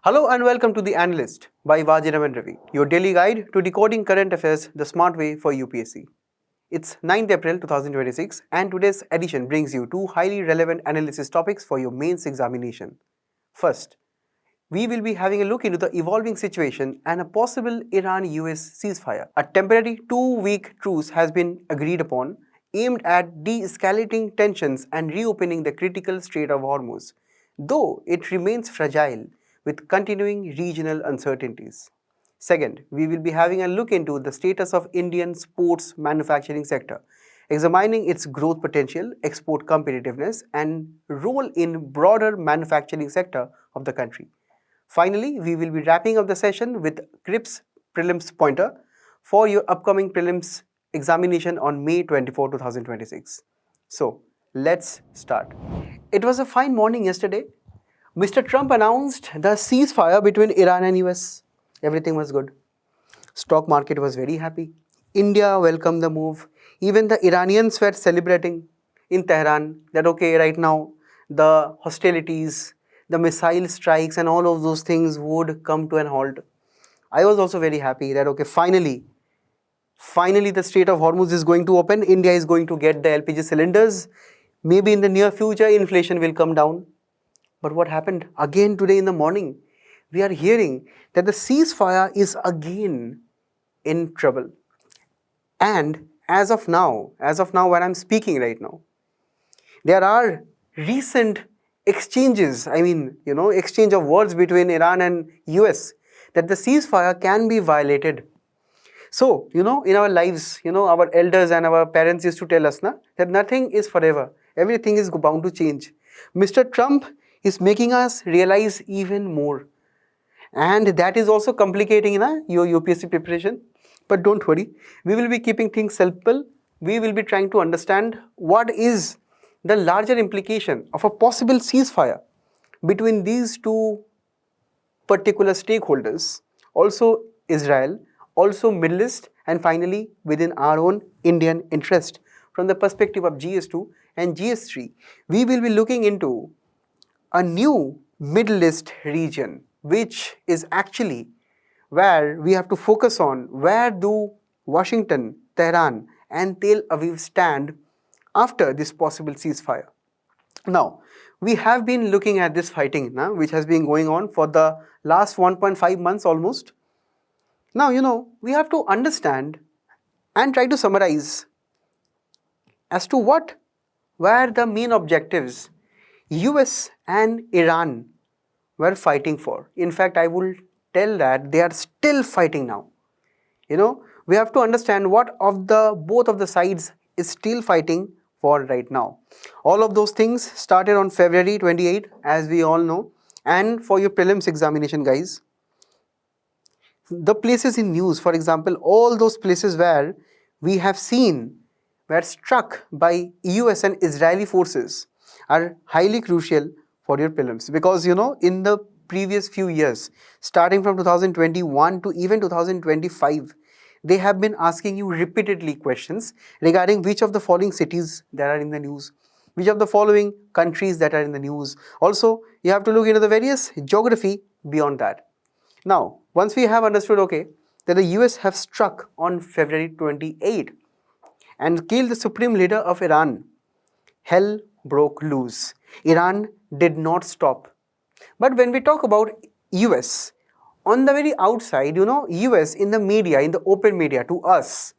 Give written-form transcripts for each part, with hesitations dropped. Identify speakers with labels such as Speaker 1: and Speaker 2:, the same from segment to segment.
Speaker 1: Hello and welcome to The Analyst by Vajiram and Ravi, your daily guide to decoding current affairs the smart way for UPSC. It's 9th April 2026 and today's edition brings you two highly relevant analysis topics for your mains examination. First, we will be having a look into the evolving situation and a possible Iran-US ceasefire. A temporary 2-week truce has been agreed upon, aimed at de-escalating tensions and reopening the critical Strait of Hormuz, though it remains fragile with continuing regional uncertainties. Second, we will be having a look into the status of Indian sports manufacturing sector, examining its growth potential, export competitiveness, and role in broader manufacturing sector of the country. Finally, we will be wrapping up the session with CRIPS prelims pointer for your upcoming prelims examination on May 24, 2026. So, let's start. It was a fine morning yesterday. Mr. Trump announced the ceasefire between Iran and US. Everything was good. Stock market was very happy. India welcomed the move. Even the Iranians were celebrating in Tehran that okay, right now the hostilities, the missile strikes and all of those things would come to an halt. I was also very happy that okay, finally the Strait of Hormuz is going to open. India is going to get the LPG cylinders. Maybe in the near future inflation will come down. But what happened again today in the morning? We are hearing that the ceasefire is again in trouble. And as of now when I'm speaking right now, there are recent exchanges, exchange of words between Iran and US that the ceasefire can be violated. So, in our lives, our elders and our parents used to tell us that nothing is forever. Everything is bound to change. Mr. Trump is making us realize even more. And that is also complicating your UPSC preparation. But don't worry, we will be keeping things simple. We will be trying to understand what is the larger implication of a possible ceasefire between these two particular stakeholders, also Israel, also Middle East, and finally within our own Indian interest. From the perspective of GS2 and GS3, we will be looking into a new Middle East region, which is actually where we have to focus on where do Washington, Tehran and Tel Aviv stand after this possible ceasefire. Now, we have been looking at this fighting which has been going on for the last 1.5 months almost. Now, we have to understand and try to summarize as to what were the main objectives US and Iran were fighting for. In fact, I will tell that they are still fighting now. We have to understand what of the both of the sides is still fighting for right now. All of those things started on February 28, as we all know. And for your prelims examination, guys, the places in news, for example, all those places where we have seen were struck by US and Israeli forces are highly crucial for your prelims, because in the previous few years, starting from 2021 to even 2025, they have been asking you repeatedly questions regarding which of the following cities that are in the news, which of the following countries that are in the news. Also, you have to look into the various geography beyond that. Now, once we have understood that the US have struck on February 28 and killed the supreme leader of Iran, hell broke loose. Iran did not stop. But when we talk about US, on the very outside, US in the media, in the open media to us,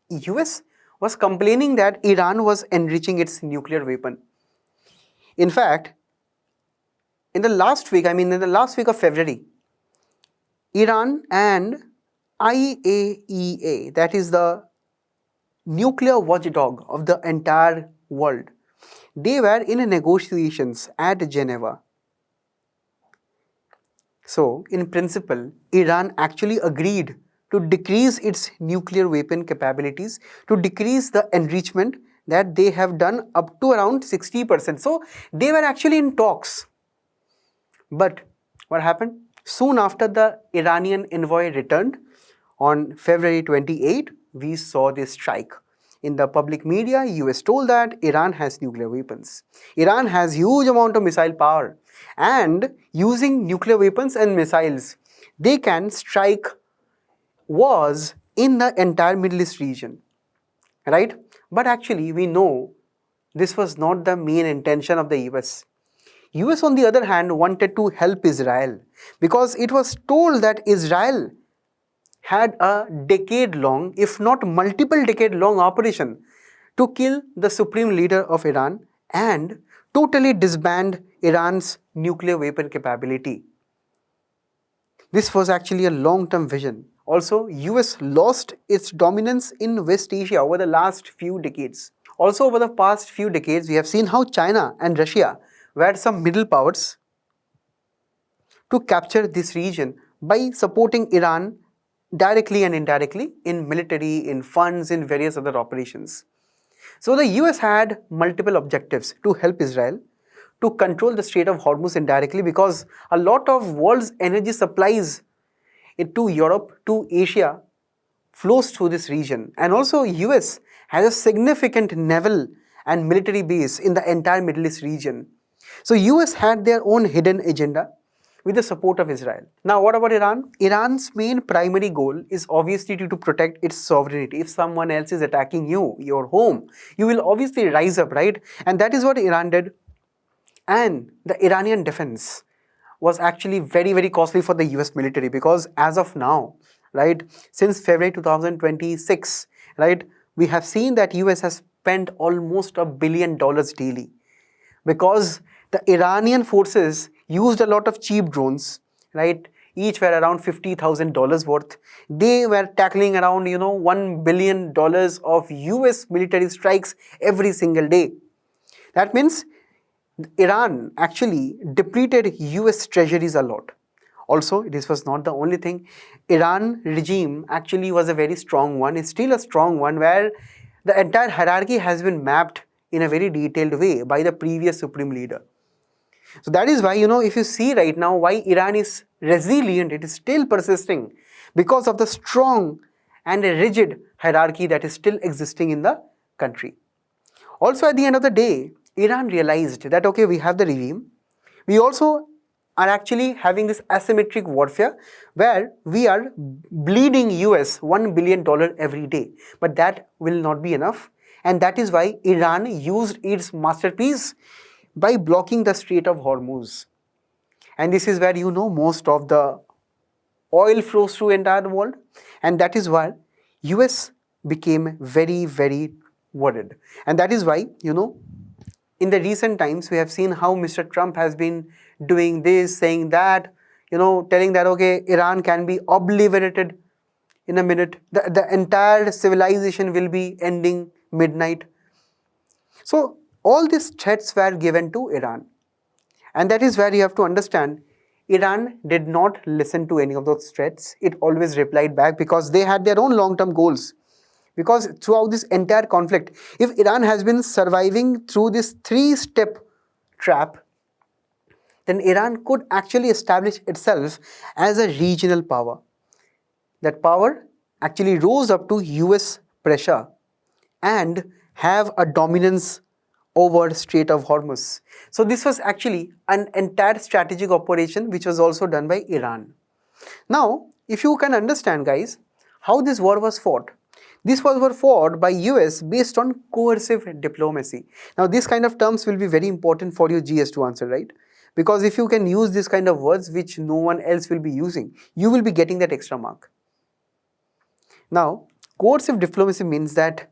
Speaker 1: US was complaining that Iran was enriching its nuclear weapon. In fact, in the last week of February, Iran and IAEA, that is the nuclear watchdog of the entire world, they were in negotiations at Geneva. So, in principle, Iran actually agreed to decrease its nuclear weapon capabilities, to decrease the enrichment that they have done up to around 60%. So, they were actually in talks. But what happened? Soon after the Iranian envoy returned on February 28, we saw this strike. In the public media, US told that Iran has nuclear weapons. Iran has huge amount of missile power, and using nuclear weapons and missiles, they can strike wars in the entire Middle East region, right? But actually, we know this was not the main intention of the US. US, on the other hand, wanted to help Israel because it was told that Israel had a decade-long, if not multiple decade-long operation to kill the supreme leader of Iran and totally disband Iran's nuclear weapon capability. This was actually a long-term vision. Also, US lost its dominance in West Asia over the last few decades. Also, over the past few decades, we have seen how China and Russia were some middle powers to capture this region by supporting Iran directly and indirectly in military, in funds, in various other operations. So the US had multiple objectives to help Israel to control the Strait of Hormuz indirectly, because a lot of world's energy supplies to Europe, to Asia flows through this region. And also US has a significant naval and military base in the entire Middle East region. So US had their own hidden agenda with the support of Israel. Now what about Iran? Iran's main primary goal is obviously to protect its sovereignty. If someone else is attacking you, your home, you will obviously rise up, right? And that is what Iran did. And the Iranian defense was actually very costly for the US military, because as of now, right, since February 2026, right, we have seen that US has spent almost $1 billion daily, because the Iranian forces used a lot of cheap drones, right? Each were around $50,000 worth. They were tackling around, $1 billion of US military strikes every single day. That means Iran actually depleted US treasuries a lot. Also, this was not the only thing. Iran regime actually was a very strong one. It's still a strong one, where the entire hierarchy has been mapped in a very detailed way by the previous supreme leader. So that is why, if you see right now why Iran is resilient, it is still persisting, because of the strong and rigid hierarchy that is still existing in the country. Also, at the end of the day, Iran realized that, okay, we have the regime. We also are actually having this asymmetric warfare where we are bleeding US $1 billion every day. But that will not be enough. And that is why Iran used its masterpiece by blocking the Strait of Hormuz. And this is where, most of the oil flows through the entire world. And that is why US became very worried. And that is why, in the recent times, we have seen how Mr. Trump has been doing this, saying that, telling that, okay, Iran can be obliterated in a minute. The entire civilization will be ending midnight. So all these threats were given to Iran. And that is where you have to understand, Iran did not listen to any of those threats. It always replied back, because they had their own long-term goals. Because throughout this entire conflict, if Iran has been surviving through this 3-step trap, then Iran could actually establish itself as a regional power. That power actually rose up to US pressure and have a dominance over Strait of Hormuz. So this was actually an entire strategic operation which was also done by Iran. Now, if you can understand, guys, how this war was fought. This war was fought by US based on coercive diplomacy. Now, these kind of terms will be very important for your GS to answer, right? Because if you can use this kind of words which no one else will be using, you will be getting that extra mark. Now, coercive diplomacy means that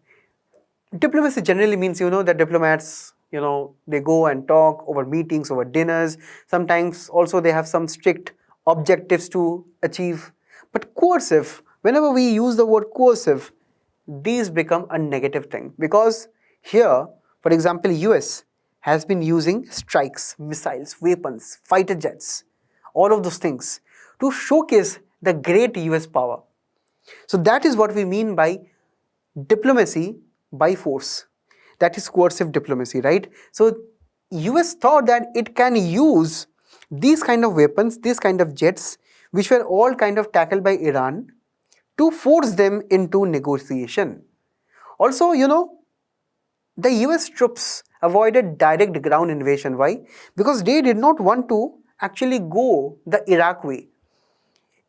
Speaker 1: diplomacy generally means, that diplomats, they go and talk over meetings, over dinners. Sometimes also they have some strict objectives to achieve. But coercive, whenever we use the word coercive, these become a negative thing, because here, for example, US has been using strikes, missiles, weapons, fighter jets, all of those things to showcase the great US power. So that is what we mean by diplomacy by force. That is coercive diplomacy, right? So US thought that it can use these kind of weapons, these kind of jets, which were all kind of tackled by Iran, to force them into negotiation. Also, the US troops avoided direct ground invasion. Why? Because they did not want to actually go the Iraq way.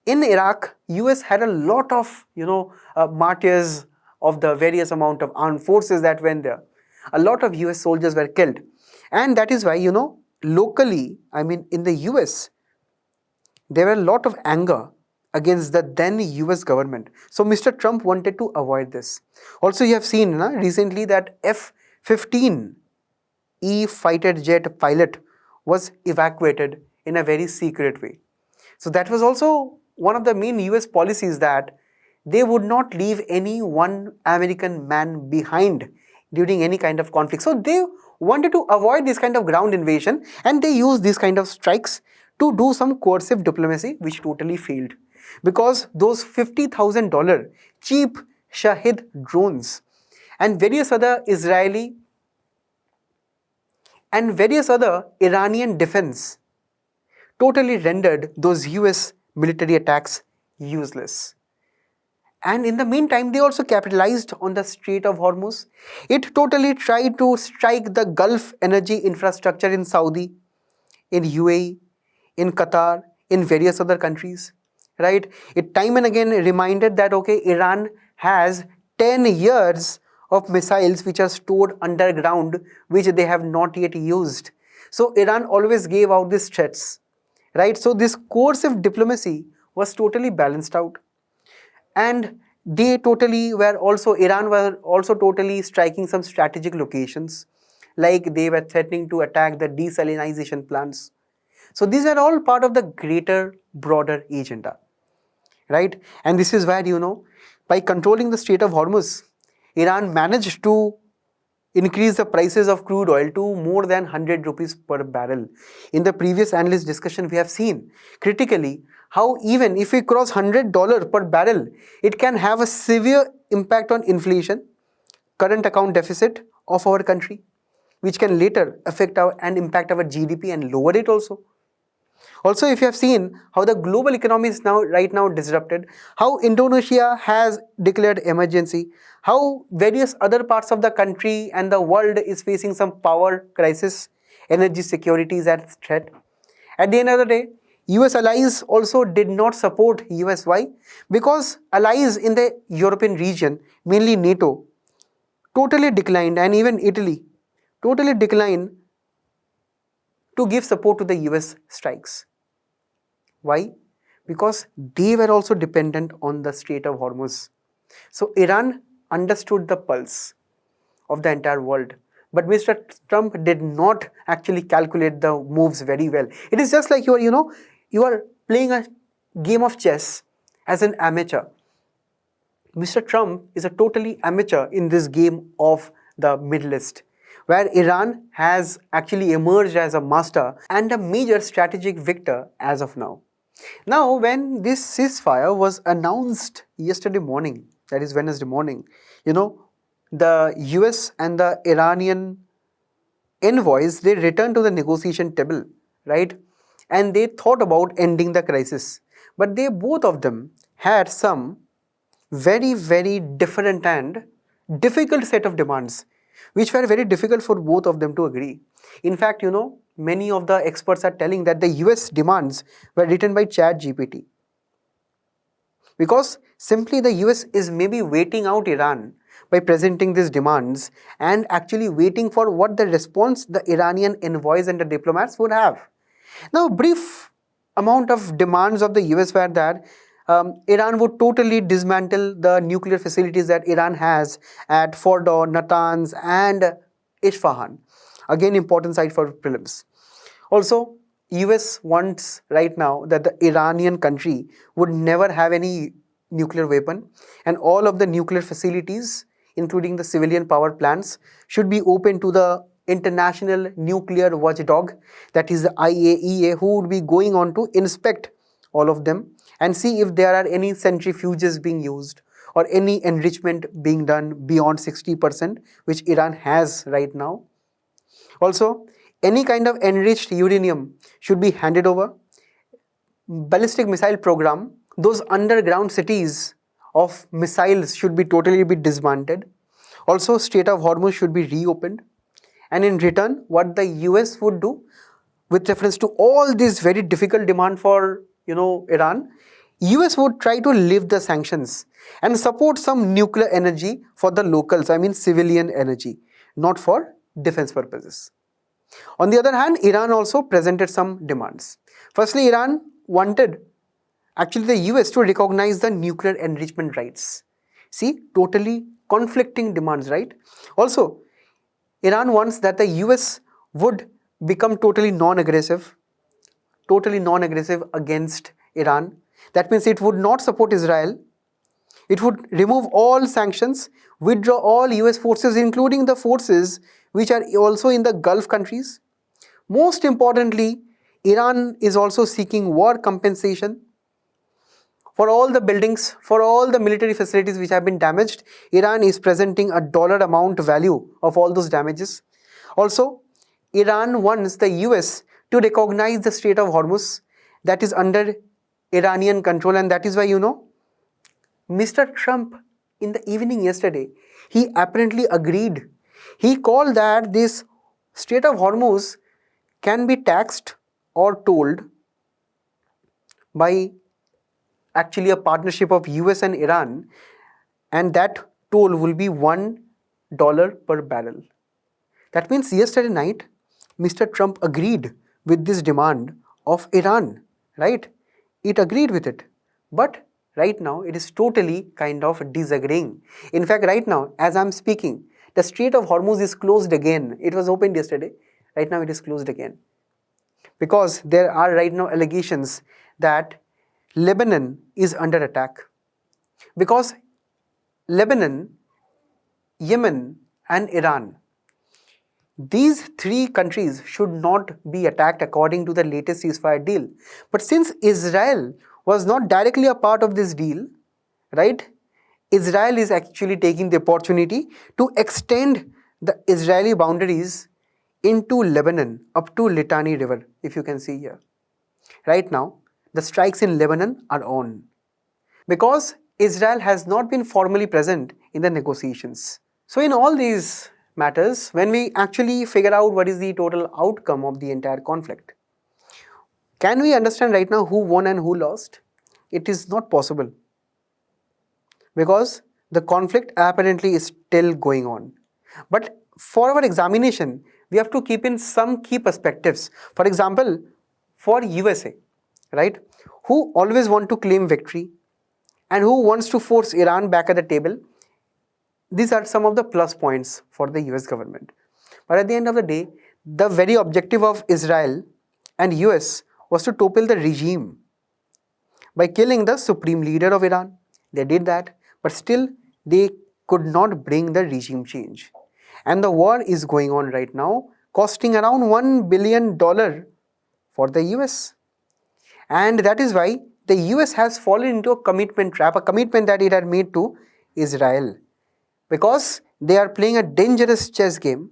Speaker 1: In Iraq, US had a lot of, martyrs of the various amount of armed forces that went there. A lot of US soldiers were killed. And that is why, locally, I mean, in the US, there were a lot of anger against the then US government. So Mr. Trump wanted to avoid this. Also, you have seen recently that F-15E fighter jet pilot was evacuated in a very secret way. So that was also one of the main US policies, that they would not leave any one American man behind during any kind of conflict. So they wanted to avoid this kind of ground invasion, and they used these kind of strikes to do some coercive diplomacy, which totally failed. Because those $50,000 cheap Shahid drones and various other Israeli and various other Iranian defense totally rendered those US military attacks useless. And in the meantime, they also capitalized on the Strait of Hormuz. It totally tried to strike the Gulf energy infrastructure in Saudi, in UAE, in Qatar, in various other countries, right? It time and again reminded that, okay, Iran has 10 years of missiles which are stored underground, which they have not yet used. So Iran always gave out these threats, right? So this coercive diplomacy was totally balanced out. And they totally were also, Iran were also totally striking some strategic locations, like they were threatening to attack the desalinization plants. So these are all part of the greater, broader agenda, right? And this is where, by controlling the Strait of Hormuz, Iran managed to increase the prices of crude oil to more than 100 rupees per barrel. In the previous analyst discussion, we have seen critically how even if we cross $100 per barrel, it can have a severe impact on inflation, current account deficit of our country, which can later affect and impact our GDP and lower it also. Also, if you have seen how the global economy is right now disrupted, how Indonesia has declared emergency, how various other parts of the country and the world is facing some power crisis, energy security is at threat. At the end of the day, US allies also did not support US. Why? Because allies in the European region, mainly NATO, totally declined, and even Italy totally declined to give support to the US strikes. Why? Because they were also dependent on the Strait of Hormuz. So Iran understood the pulse of the entire world. But Mr. Trump did not actually calculate the moves very well. It is just like you are playing a game of chess as an amateur. Mr. Trump is a totally amateur in this game of the Middle East, where Iran has actually emerged as a master and a major strategic victor as of now. Now, when this ceasefire was announced yesterday morning, that is Wednesday morning, the US and the Iranian envoys, they returned to the negotiation table, right? And they thought about ending the crisis. But they both of them had some very, very different and difficult set of demands, which were very difficult for both of them to agree. In fact, many of the experts are telling that the US demands were written by ChatGPT. Because simply the US is maybe waiting out Iran by presenting these demands and actually waiting for what the response the Iranian envoys and the diplomats would have. Now, brief amount of demands of the US were that Iran would totally dismantle the nuclear facilities that Iran has at Fordow, Natanz and Isfahan. Again, important site for prelims. Also, US wants right now that the Iranian country would never have any nuclear weapon, and all of the nuclear facilities, including the civilian power plants, should be open to the international nuclear watchdog, that is the IAEA, who would be going on to inspect all of them and see if there are any centrifuges being used or any enrichment being done beyond 60%, which Iran has right now. Also, any kind of enriched uranium should be handed over. Ballistic missile program, those underground cities of missiles should be totally dismantled. Also, Strait of Hormuz should be reopened. And in return, what the US would do with reference to all this very difficult demand for Iran, US would try to lift the sanctions and support some nuclear energy for the locals, I mean civilian energy, not for defense purposes. On the other hand, Iran also presented some demands. Firstly, Iran wanted actually the US to recognize the nuclear enrichment rights. See, totally conflicting demands, right? Also, Iran wants that the US would become totally non-aggressive against Iran. That means it would not support Israel. It would remove all sanctions, withdraw all US forces, including the forces which are also in the Gulf countries. Most importantly, Iran is also seeking war compensation for all the buildings, for all the military facilities which have been damaged. Iran is presenting a dollar amount value of all those damages. Also, Iran wants the US to recognize the Strait of Hormuz that is under Iranian control, and that is why Mr. Trump in the evening yesterday, he apparently agreed. He called that this Strait of Hormuz can be taxed or tolled by actually a partnership of US and Iran, and that toll will be $1 per barrel. That means yesterday night, Mr. Trump agreed with this demand of Iran, right? It agreed with it. But right now, it is totally kind of disagreeing. In fact, right now, as I'm speaking, the Strait of Hormuz is closed again. It was opened yesterday. Right now, it is closed again. Because there are right now allegations that Lebanon is under attack. Because Lebanon, Yemen, and Iran, these three countries should not be attacked according to the latest ceasefire deal. But since Israel was not directly a part of this deal, right? Israel is actually taking the opportunity to extend the Israeli boundaries into Lebanon up to Litani River, if you can see here. Right now, the strikes in Lebanon are on because Israel has not been formally present in the negotiations. So in all these matters, when we actually figure out what is the total outcome of the entire conflict, can we understand right now who won and who lost? It is not possible because the conflict apparently is still going on. But for our examination, we have to keep in some key perspectives. For example, for USA, right, who always want to claim victory and who wants to force Iran back at the table, these are some of the plus points for the US government. But at the end of the day, the very objective of Israel and US was to topple the regime by killing the supreme leader of Iran. They did that, but still they could not bring the regime change. And the war is going on right now, costing around $1 billion for the US. And that is why the US has fallen into a commitment trap, a commitment that it had made to Israel. Because they are playing a dangerous chess game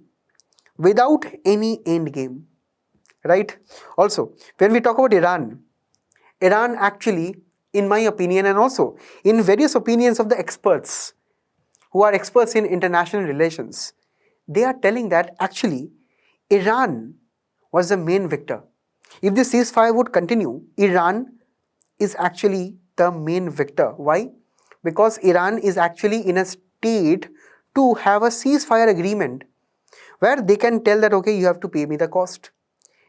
Speaker 1: without any end game, right? Also, when we talk about Iran actually, in my opinion and also in various opinions of the experts who are experts in international relations, they are telling that actually Iran was the main victor. If the ceasefire would continue, Iran is actually the main victor. Why? Because Iran is actually in a state to have a ceasefire agreement where they can tell that, okay, you have to pay me the cost.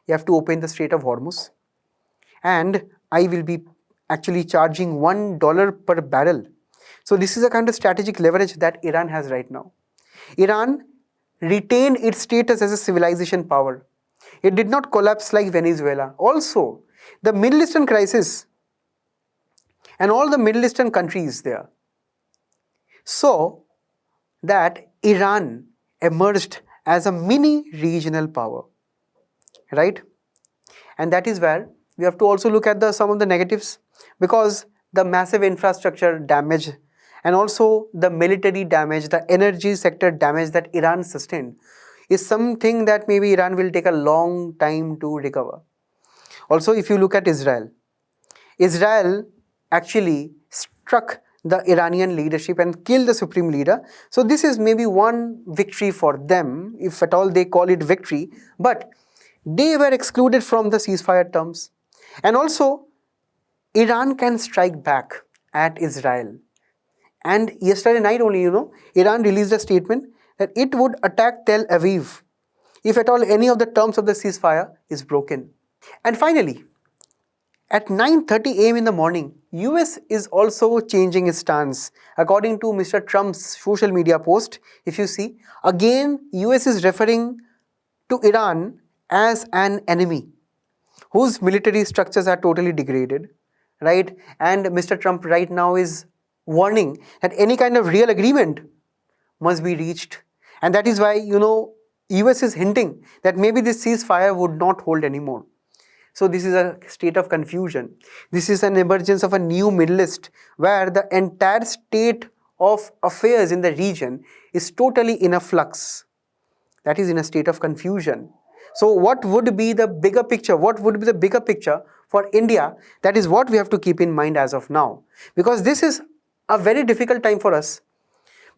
Speaker 1: You have to open the Strait of Hormuz. And I will be actually charging $1 per barrel. So this is a kind of strategic leverage that Iran has right now. Iran retained its status as a civilization power. It did not collapse like Venezuela. Also, the Middle Eastern crisis and all the Middle Eastern countries there saw that Iran emerged as a mini regional power, right? And that is where we have to also look at some of the negatives, because the massive infrastructure damage and also the military damage, the energy sector damage that Iran sustained is something that maybe Iran will take a long time to recover. Also, if you look at Israel actually struck the Iranian leadership and kill the supreme leader. So this is maybe one victory for them, if at all they call it victory, but they were excluded from the ceasefire terms. And also, Iran can strike back at Israel. And yesterday night only, Iran released a statement that it would attack Tel Aviv if at all any of the terms of the ceasefire is broken. And finally, at 9:30 a.m. in the morning, US is also changing its stance. According to Mr. Trump's social media post, if you see, again US is referring to Iran as an enemy whose military structures are totally degraded, right? And Mr. Trump right now is warning that any kind of real agreement must be reached. And that is why, US is hinting that maybe this ceasefire would not hold anymore. So this is a state of confusion. This is an emergence of a new Middle East where the entire state of affairs in the region is totally in a flux. That is in a state of confusion. So what would be the bigger picture? What would be the bigger picture for India? That is what we have to keep in mind as of now. Because this is a very difficult time for us.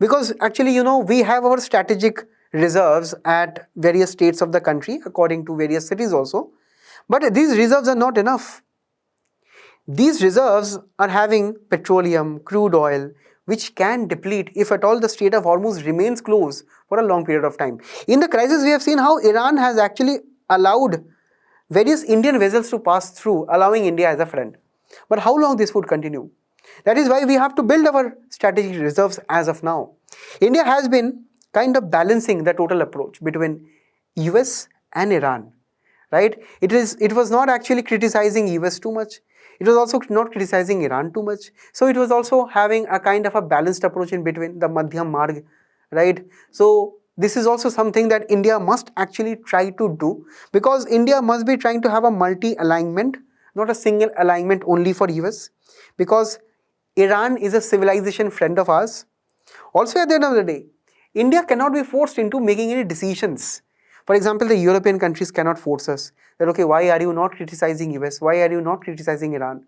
Speaker 1: Because actually, we have our strategic reserves at various states of the country, according to various cities also. But these reserves are not enough. These reserves are having petroleum, crude oil, which can deplete if at all the Strait of Hormuz remains closed for a long period of time. In the crisis, we have seen how Iran has actually allowed various Indian vessels to pass through, allowing India as a friend. But how long this would continue? That is why we have to build our strategic reserves as of now. India has been kind of balancing the total approach between US and Iran. Right? It was not actually criticizing US too much. It was also not criticizing Iran too much. So it was also having a kind of a balanced approach in between, the Madhyam Marg, right? So this is also something that India must actually try to do, because India must be trying to have a multi-alignment, not a single alignment only for US, because Iran is a civilization friend of ours. Also at the end of the day, India cannot be forced into making any decisions. For example, the European countries cannot force us that, okay, why are you not criticizing US? Why are you not criticizing Iran?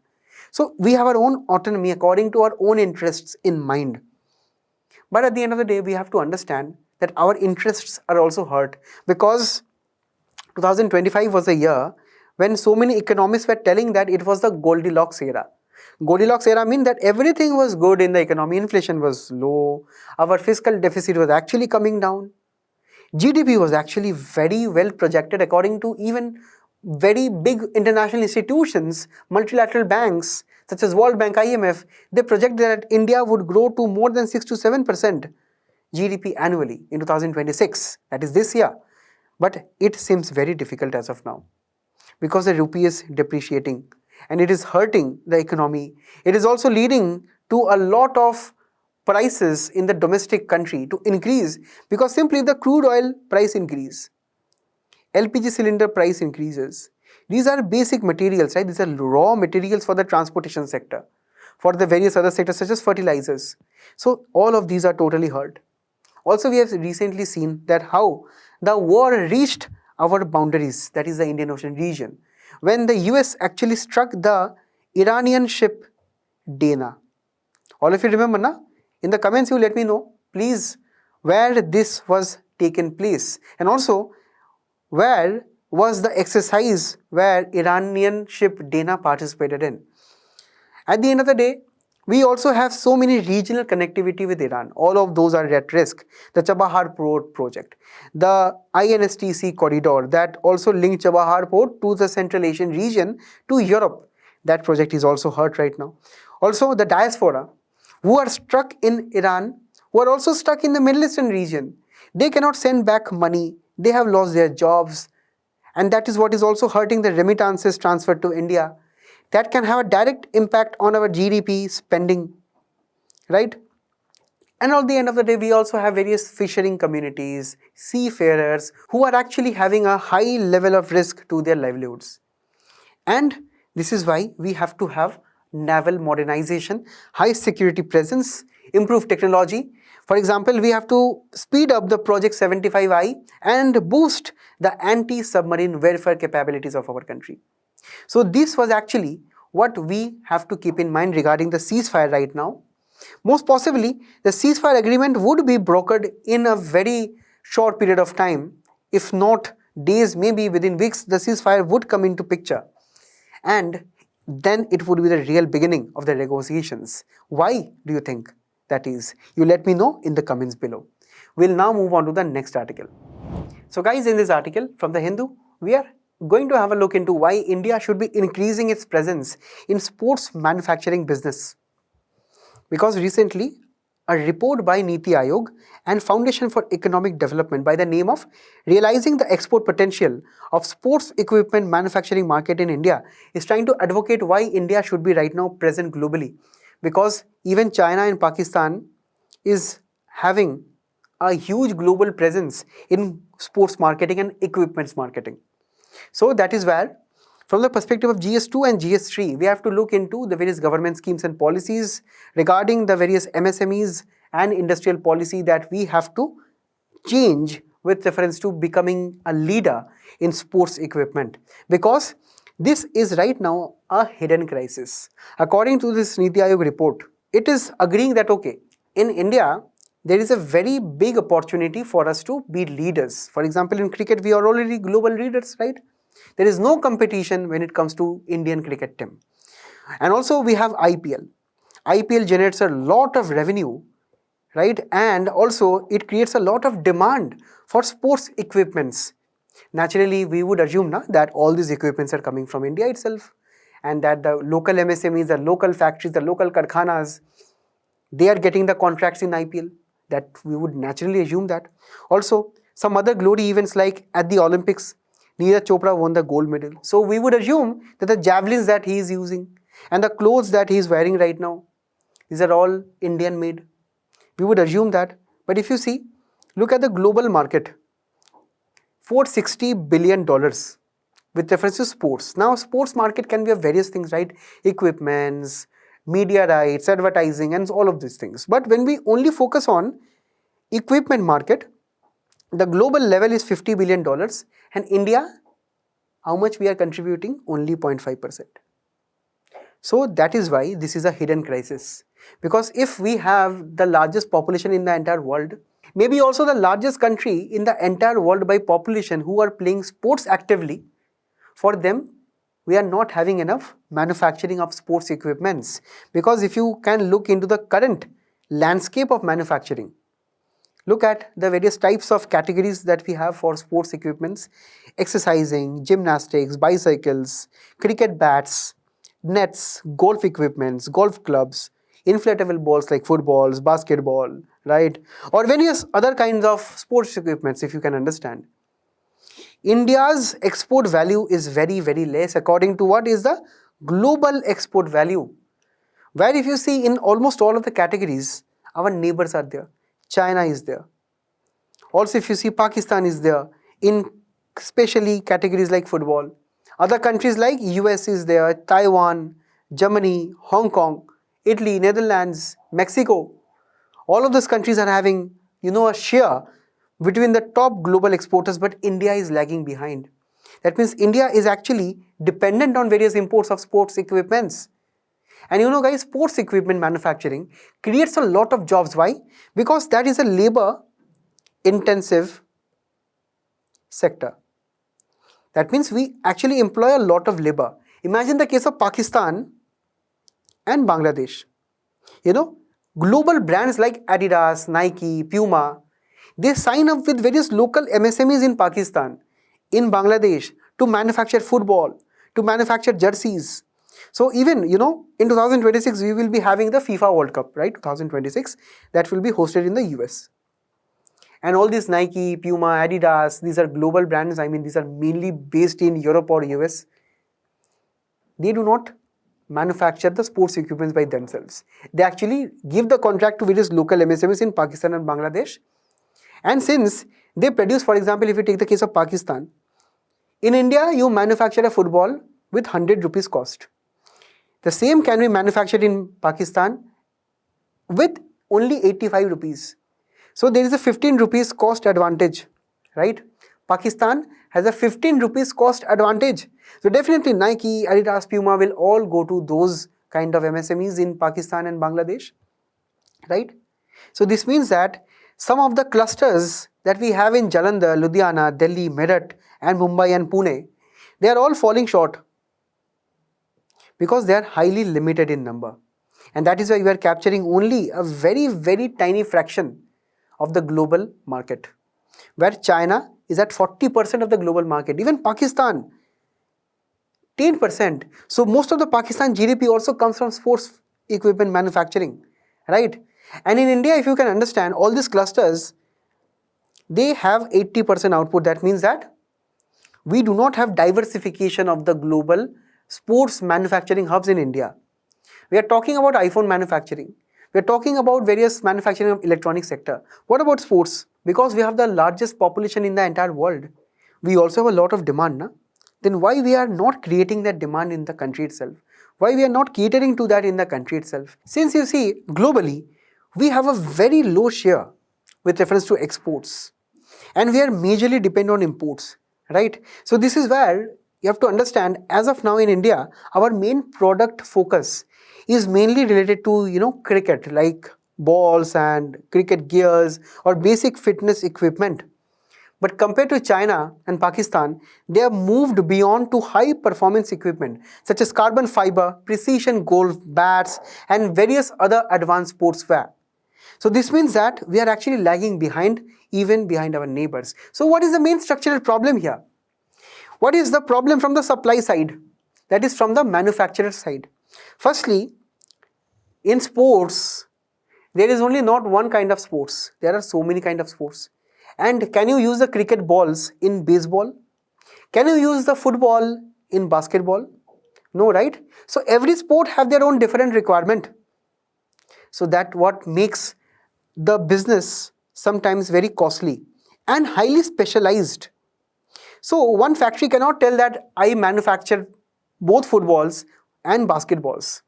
Speaker 1: So we have our own autonomy according to our own interests in mind. But at the end of the day, we have to understand that our interests are also hurt, because 2025 was a year when so many economists were telling that it was the Goldilocks era. Goldilocks era means that everything was good in the economy. Inflation was low. Our fiscal deficit was actually coming down. GDP was actually very well projected according to even very big international institutions, multilateral banks such as World Bank, IMF. They project that India would grow to more than 6 to 7% GDP annually in 2026, that is this year. But it seems very difficult as of now, because the rupee is depreciating and it is hurting the economy. It is also leading to a lot of prices in the domestic country to increase, because simply the crude oil price increase, LPG cylinder price increases. These are basic materials, right? These are raw materials for the transportation sector, for the various other sectors such as fertilizers. So all of these are totally hurt. Also, we have recently seen that how the war reached our boundaries, that is the Indian Ocean region, when the US actually struck the Iranian ship Dana. All of you remember, na? In the comments, you let me know, please, where this was taken place, and also where was the exercise where Iranian ship Dana participated in. At the end of the day, we also have so many regional connectivity with Iran. All of those are at risk. The Chabahar Port project, the INSTC corridor that also linked Chabahar Port to the Central Asian region to Europe. That project is also hurt right now. Also, the diaspora who are stuck in Iran, who are also stuck in the Middle Eastern region. They cannot send back money. They have lost their jobs. And that is what is also hurting the remittances transferred to India. That can have a direct impact on our GDP spending, right? And at the end of the day, we also have various fishing communities, seafarers, who are actually having a high level of risk to their livelihoods. And this is why we have to have naval modernization, high security presence, improve technology. For example, we have to speed up the Project 75I and boost the anti-submarine warfare capabilities of our country. So this was actually what we have to keep in mind regarding the ceasefire right now. Most possibly, the ceasefire agreement would be brokered in a very short period of time. If not days, maybe within weeks, the ceasefire would come into picture. And then it would be the real beginning of the negotiations. Why do you think that is? You let me know in the comments below. We'll now move on to the next article. So guys, in this article from the Hindu, we are going to have a look into why India should be increasing its presence in sports manufacturing business. Because recently, a report by Niti Aayog and Foundation for Economic Development by the name of Realizing the Export Potential of Sports Equipment Manufacturing Market in India is trying to advocate why India should be right now present globally. Because even China and Pakistan is having a huge global presence in sports marketing and equipments marketing. So that is where, from the perspective of GS2 and GS3, we have to look into the various government schemes and policies regarding the various MSMEs and industrial policy that we have to change with reference to becoming a leader in sports equipment. Because this is right now a hidden crisis. According to this Niti Aayog report, it is agreeing that okay, in India, there is a very big opportunity for us to be leaders. For example, in cricket, we are already global leaders, right? There is no competition when it comes to Indian cricket team. And also we have IPL. IPL generates a lot of revenue, right? And also it creates a lot of demand for sports equipments. Naturally, we would assume that all these equipments are coming from India itself, and that the local MSMEs, the local factories, the local karkhanas, they are getting the contracts in IPL. That we would naturally assume that. Also, some other glory events like at the Olympics, Neeraj Chopra won the gold medal. So we would assume that the javelins that he is using and the clothes that he is wearing right now, these are all Indian made. We would assume that. But if you see, look at the global market, $460 billion with reference to sports. Now, sports market can be of various things, right? Equipments, media rights, advertising, and all of these things. But when we only focus on equipment market, the global level is $50 billion, and India, how much we are contributing? Only 0.5%. So that is why this is a hidden crisis. Because if we have the largest population in the entire world, maybe also the largest country in the entire world by population who are playing sports actively, for them, we are not having enough manufacturing of sports equipments. Because if you can look into the current landscape of manufacturing, look at the various types of categories that we have for sports equipments: exercising, gymnastics, bicycles, cricket bats, nets, golf equipments, golf clubs, inflatable balls like footballs, basketball, right? Or various other kinds of sports equipments, if you can understand. India's export value is very, very less according to what is the global export value. Where if you see in almost all of the categories, our neighbors are there. China is there. Also, if you see, Pakistan is there in especially categories like football. Other countries like US is there, Taiwan, Germany, Hong Kong, Italy, Netherlands, Mexico. All of those countries are having, a share between the top global exporters, but India is lagging behind. That means India is actually dependent on various imports of sports equipments. And guys, sports equipment manufacturing creates a lot of jobs. Why? Because that is a labor intensive sector. That means we actually employ a lot of labor. Imagine the case of Pakistan and Bangladesh. Global brands like Adidas, Nike, Puma, they sign up with various local MSMEs in Pakistan, in Bangladesh, to manufacture football, to manufacture jerseys. So even, in 2026, we will be having the FIFA World Cup, right? 2026, that will be hosted in the US. And all these Nike, Puma, Adidas, these are global brands. I mean, these are mainly based in Europe or US. They do not manufacture the sports equipments by themselves. They actually give the contract to various local MSMEs in Pakistan and Bangladesh. And since they produce, for example, if you take the case of Pakistan, in India, you manufacture a football with 100 rupees cost. The same can be manufactured in Pakistan with only 85 rupees. So there is a 15 rupees cost advantage, right? Pakistan has a 15 rupees cost advantage. So definitely Nike, Adidas, Puma will all go to those kind of MSMEs in Pakistan and Bangladesh. right? So this means that some of the clusters that we have in Jalandhar, Ludhiana, Delhi, Meerut and Mumbai and Pune, they are all falling short because they are highly limited in number. And that is why we are capturing only a very, very tiny fraction of the global market, where China is at 40% of the global market, even Pakistan 10%. So most of the Pakistan GDP also comes from sports equipment manufacturing, right? And in India, if you can understand, all these clusters, they have 80% output. That means that we do not have diversification of the global sports manufacturing hubs in India. We are talking about iPhone manufacturing. We are talking about various manufacturing of electronic sector. What about sports? Because we have the largest population in the entire world, we also have a lot of demand, na? Then why we are not creating that demand in the country itself? Why we are not catering to that in the country itself? Since you see, globally, we have a very low share with reference to exports, and we are majorly dependent on imports, right? So this is where you have to understand, as of now in India, our main product focus is mainly related to cricket, like balls and cricket gears or basic fitness equipment. But compared to China and Pakistan, they have moved beyond to high performance equipment such as carbon fiber, precision golf bats and various other advanced sportswear. So this means that we are actually lagging behind, even behind our neighbors. So what is the main structural problem here? What is the problem from the supply side? That is from the manufacturer side. Firstly, in sports, there is only not one kind of sports. There are so many kind of sports. And can you use the cricket balls in baseball? Can you use the football in basketball? No, right? So every sport have their own different requirement. So that what makes the business sometimes very costly and highly specialized. So one factory cannot tell that I manufacture both footballs and basketballs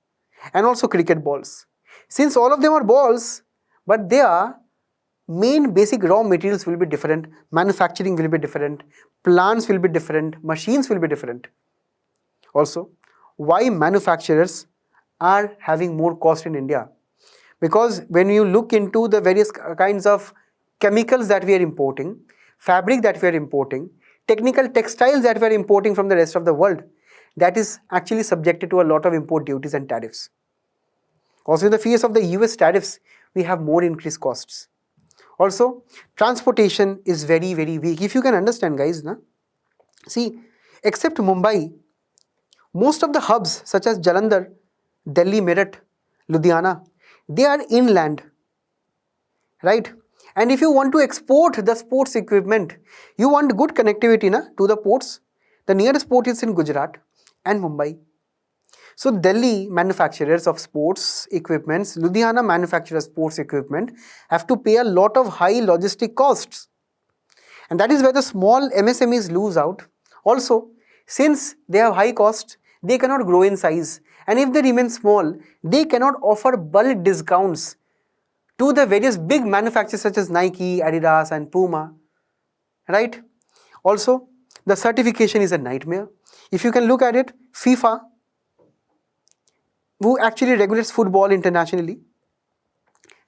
Speaker 1: and also cricket balls. Since all of them are balls, but their main basic raw materials will be different, manufacturing will be different, plants will be different, machines will be different. Also, why manufacturers are having more cost in India? Because when you look into the various kinds of chemicals that we are importing, fabric that we are importing, technical textiles that we are importing from the rest of the world, that is actually subjected to a lot of import duties and tariffs. Also, in the face of the US tariffs, we have more increased costs. Also, transportation is very, very weak. If you can understand, guys, na? See, except Mumbai, most of the hubs such as Jalandhar, Delhi, Meerut, Ludhiana, they are inland, right? And if you want to export the sports equipment, you want good connectivity to the ports. The nearest port is in Gujarat and Mumbai. So Delhi manufacturers of sports equipments, Ludhiana manufacturers of sports equipment have to pay a lot of high logistic costs. And that is where the small MSMEs lose out. Also, since they have high cost, they cannot grow in size. And if they remain small, they cannot offer bulk discounts to the various big manufacturers such as Nike, Adidas and Puma, right? Also, the certification is a nightmare. If you can look at it, FIFA, who actually regulates football internationally,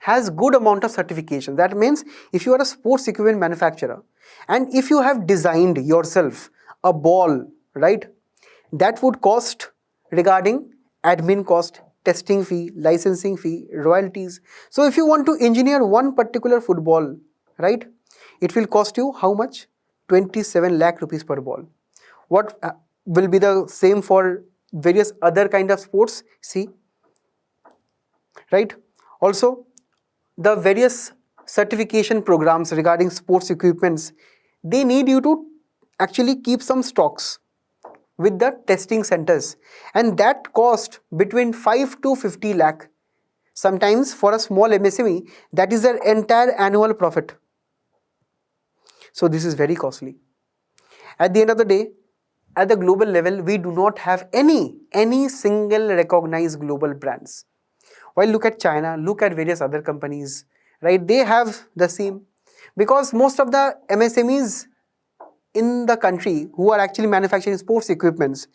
Speaker 1: has good amount of certification. That means if you are a sports equipment manufacturer and if you have designed yourself a ball, right, that would cost regarding admin cost, testing fee, licensing fee, royalties. So if you want to engineer one particular football, right, it will cost you how much? 27 lakh rupees per ball. What will be the same for various other kind of sports? See, right? Also, the various certification programs regarding sports equipments, they need you to actually keep some stocks with the testing centers, and that cost between 5 to 50 lakh. Sometimes for a small MSME, that is their entire annual profit. So this is very costly. At the end of the day, at the global level, we do not have any single recognized global brands. While look at China, look at various other companies, right? They have the same, because most of the MSMEs in the country who are actually manufacturing sports equipments,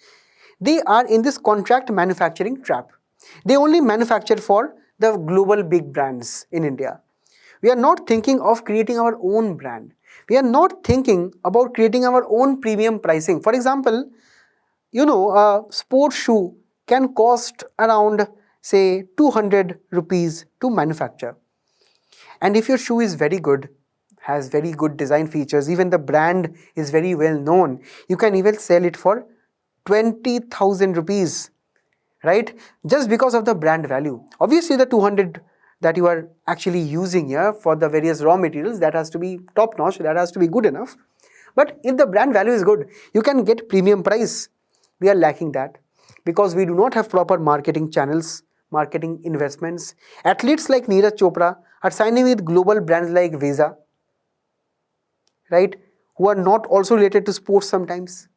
Speaker 1: they are in this contract manufacturing trap. They only manufacture for the global big brands in India. We are not thinking of creating our own brand. We are not thinking about creating our own premium pricing. For example, a sports shoe can cost around say 200 rupees to manufacture. And if your shoe is very good, has very good design features, even the brand is very well known, you can even sell it for 20,000 rupees, right? Just because of the brand value. Obviously, the 200 that you are actually using here for the various raw materials, that has to be top notch, that has to be good enough. But if the brand value is good, you can get premium price. We are lacking that because we do not have proper marketing channels, marketing investments. Athletes like Neeraj Chopra are signing with global brands like Visa, right? Who are not also related to sports sometimes.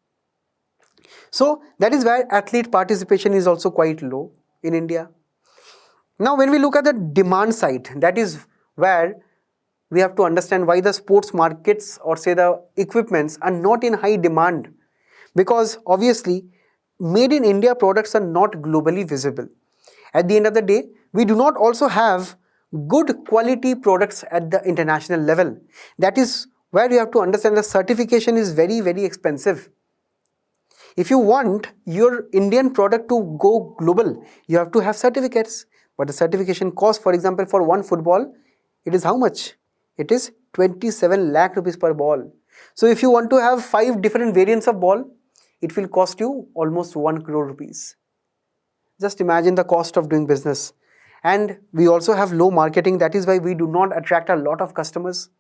Speaker 1: So that is why athlete participation is also quite low in India. Now when we look at the demand side, that is where we have to understand why the sports markets or say the equipments are not in high demand, because obviously made in India products are not globally visible. At the end of the day, we do not also have good quality products at the international level. That is where you have to understand the certification is very, very expensive. If you want your Indian product to go global, you have to have certificates. But the certification cost, for example, for one football, it is how much? It is 27 lakh rupees per ball. So if you want to have 5 different variants of ball, it will cost you almost 1 crore rupees. Just imagine the cost of doing business. And we also have low marketing. That is why we do not attract a lot of customers,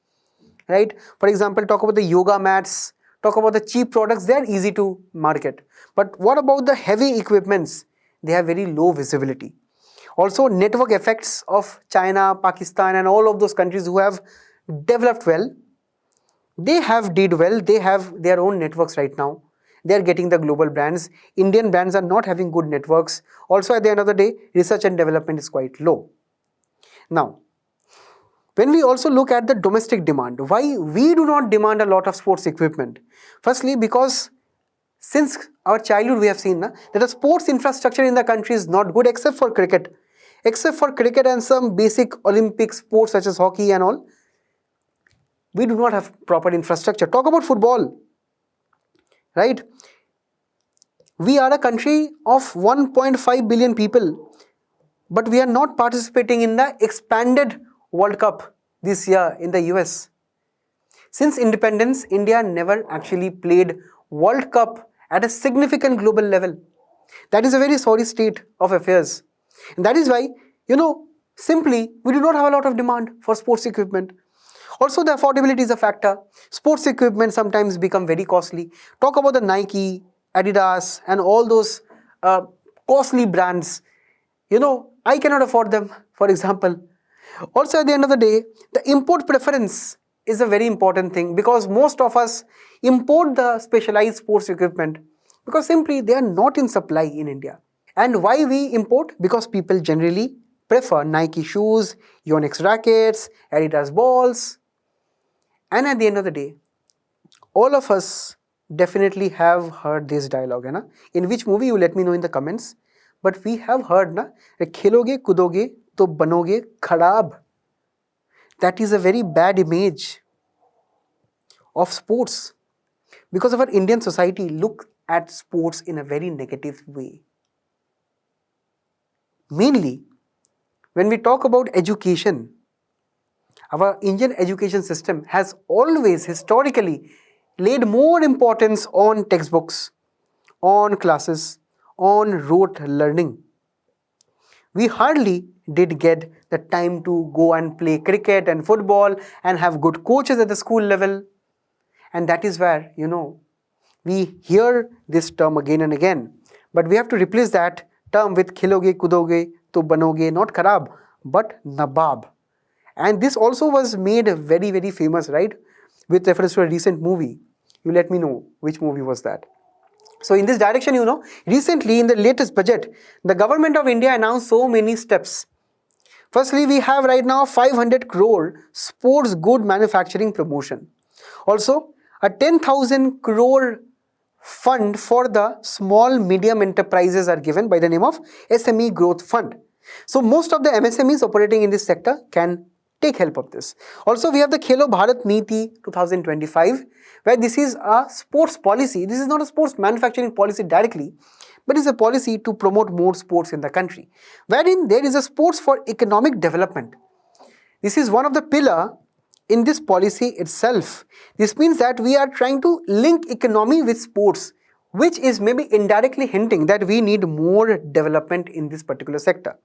Speaker 1: right? For example, talk about the yoga mats, talk about the cheap products, they are easy to market. But what about the heavy equipments? They have very low visibility. Also, network effects of China, Pakistan and all of those countries who have developed well, they have did well, they have their own networks right now. They are getting the global brands. Indian brands are not having good networks. Also, at the end of the day, research and development is quite low. Now, when we also look at the domestic demand, why we do not demand a lot of sports equipment? Firstly, because since our childhood we have seen that the sports infrastructure in the country is not good except for cricket. Except for cricket and some basic Olympic sports such as hockey and all, we do not have proper infrastructure. Talk about football, right? We are a country of 1.5 billion people, but we are not participating in the expanded World Cup this year in the US. Since independence, India never actually played World Cup at a significant global level. That is a very sorry state of affairs. And that is why, simply we do not have a lot of demand for sports equipment. Also, the affordability is a factor. Sports equipment sometimes become very costly. Talk about the Nike, Adidas and all those costly brands. I cannot afford them, for example. Also, at the end of the day, the import preference is a very important thing because most of us import the specialized sports equipment because simply they are not in supply in India. And why we import? Because people generally prefer Nike shoes, Yonex rackets, Adidas balls. And at the end of the day, all of us definitely have heard this dialogue. In which movie, you let me know in the comments. But we have heard khiloge kudoge to banoge kharab. That is a very bad image of sports because our Indian society look at sports in a very negative way. Mainly, when we talk about education, our Indian education system has always historically laid more importance on textbooks, on classes, on rote learning. We hardly did get the time to go and play cricket and football and have good coaches at the school level. And that is where, we hear this term again and again. But we have to replace that term with khiloge kudoge to banoge, not kharab, but nabab. And this also was made very, very famous, right? With reference to a recent movie. You let me know which movie was that. So in this direction, recently in the latest budget, the government of India announced so many steps. Firstly, we have right now 500 crore sports good manufacturing promotion. Also, a 10,000 crore fund for the small medium enterprises are given by the name of SME Growth Fund. So most of the MSMEs operating in this sector can take help of this. Also, we have the Khelo Bharat Niti 2025, where this is a sports policy. This is not a sports manufacturing policy directly, but it's a policy to promote more sports in the country, wherein there is a sports for economic development. This is one of the pillar in this policy itself. This means that we are trying to link economy with sports, which is maybe indirectly hinting that we need more development in this particular sector.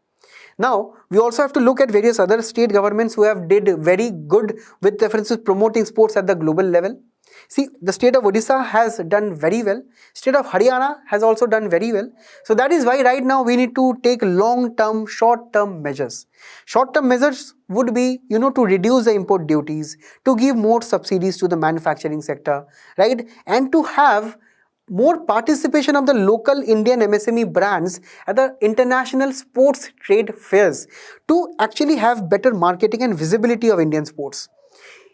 Speaker 1: Now, we also have to look at various other state governments who have did very good with reference to promoting sports at the global level. See, the state of Odisha has done very well. State of Haryana has also done very well. So that is why right now we need to take long-term, short-term measures. Short-term measures would be, to reduce the import duties, to give more subsidies to the manufacturing sector, right? And to have more participation of the local Indian MSME brands at the international sports trade fairs to actually have better marketing and visibility of Indian sports.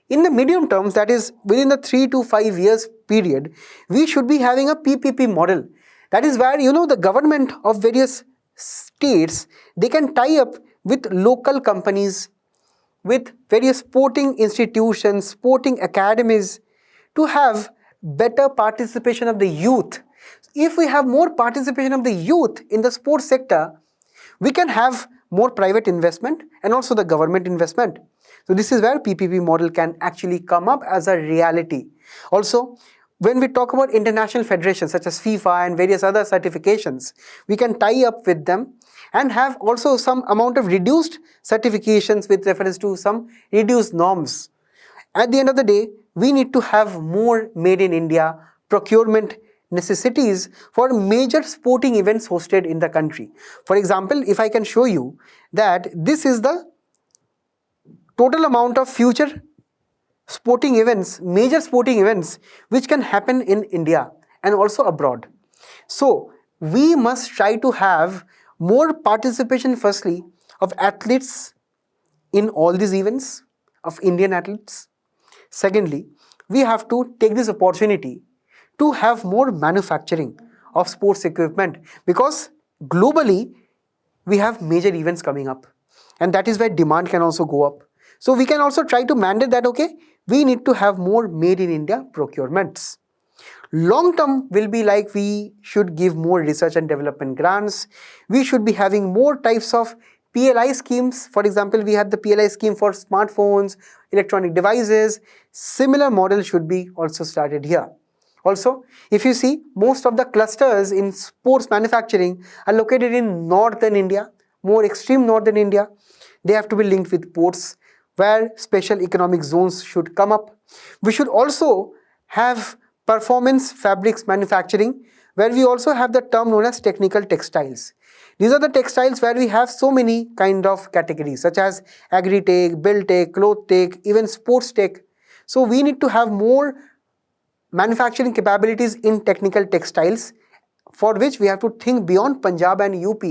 Speaker 1: In the medium terms, that is within the 3 to 5 years period, we should be having a PPP model. That is where, the government of various states, they can tie up with local companies, with various sporting institutions, sporting academies to have better participation of the youth. If we have more participation of the youth in the sports sector, we can have more private investment and also the government investment. So this is where PPP model can actually come up as a reality. Also, when we talk about international federations such as FIFA and various other certifications, we can tie up with them and have also some amount of reduced certifications with reference to some reduced norms. At the end of the day, we need to have more made in India procurement necessities for major sporting events hosted in the country. For example, if I can show you that this is the total amount of future sporting events, major sporting events which can happen in India and also abroad. So we must try to have more participation firstly of athletes in all these events, of Indian athletes. Secondly, we have to take this opportunity to have more manufacturing of sports equipment, because globally we have major events coming up and that is where demand can also go up. So we can also try to mandate that, okay, we need to have more made in India procurements. Long term will be like we should give more research and development grants. We should be having more types of PLI schemes. For example, we have the PLI scheme for smartphones, electronic devices. Similar model should be also started here. Also, if you see, most of the clusters in sports manufacturing are located in northern India, more extreme northern India. They have to be linked with ports where special economic zones should come up. We should also have performance fabrics manufacturing, where we also have the term known as technical textiles. These are the textiles where we have so many kind of categories such as agri-tech, build-tech, cloth-tech, even sports-tech. So we need to have more manufacturing capabilities in technical textiles, for which we have to think beyond Punjab and UP,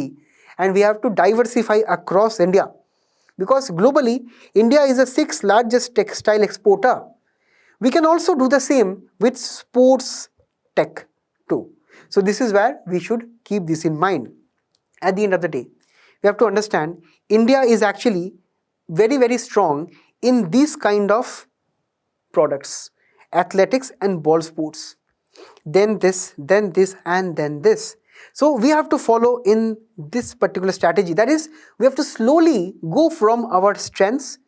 Speaker 1: and we have to diversify across India. Because globally, India is the 6th largest textile exporter. We can also do the same with sports tech too. So this is where we should keep this in mind. At the end of the day, we have to understand India is actually very, very strong in these kind of products, athletics and ball sports. Then this, and then this. So we have to follow in this particular strategy. That is, we have to slowly go from our strengths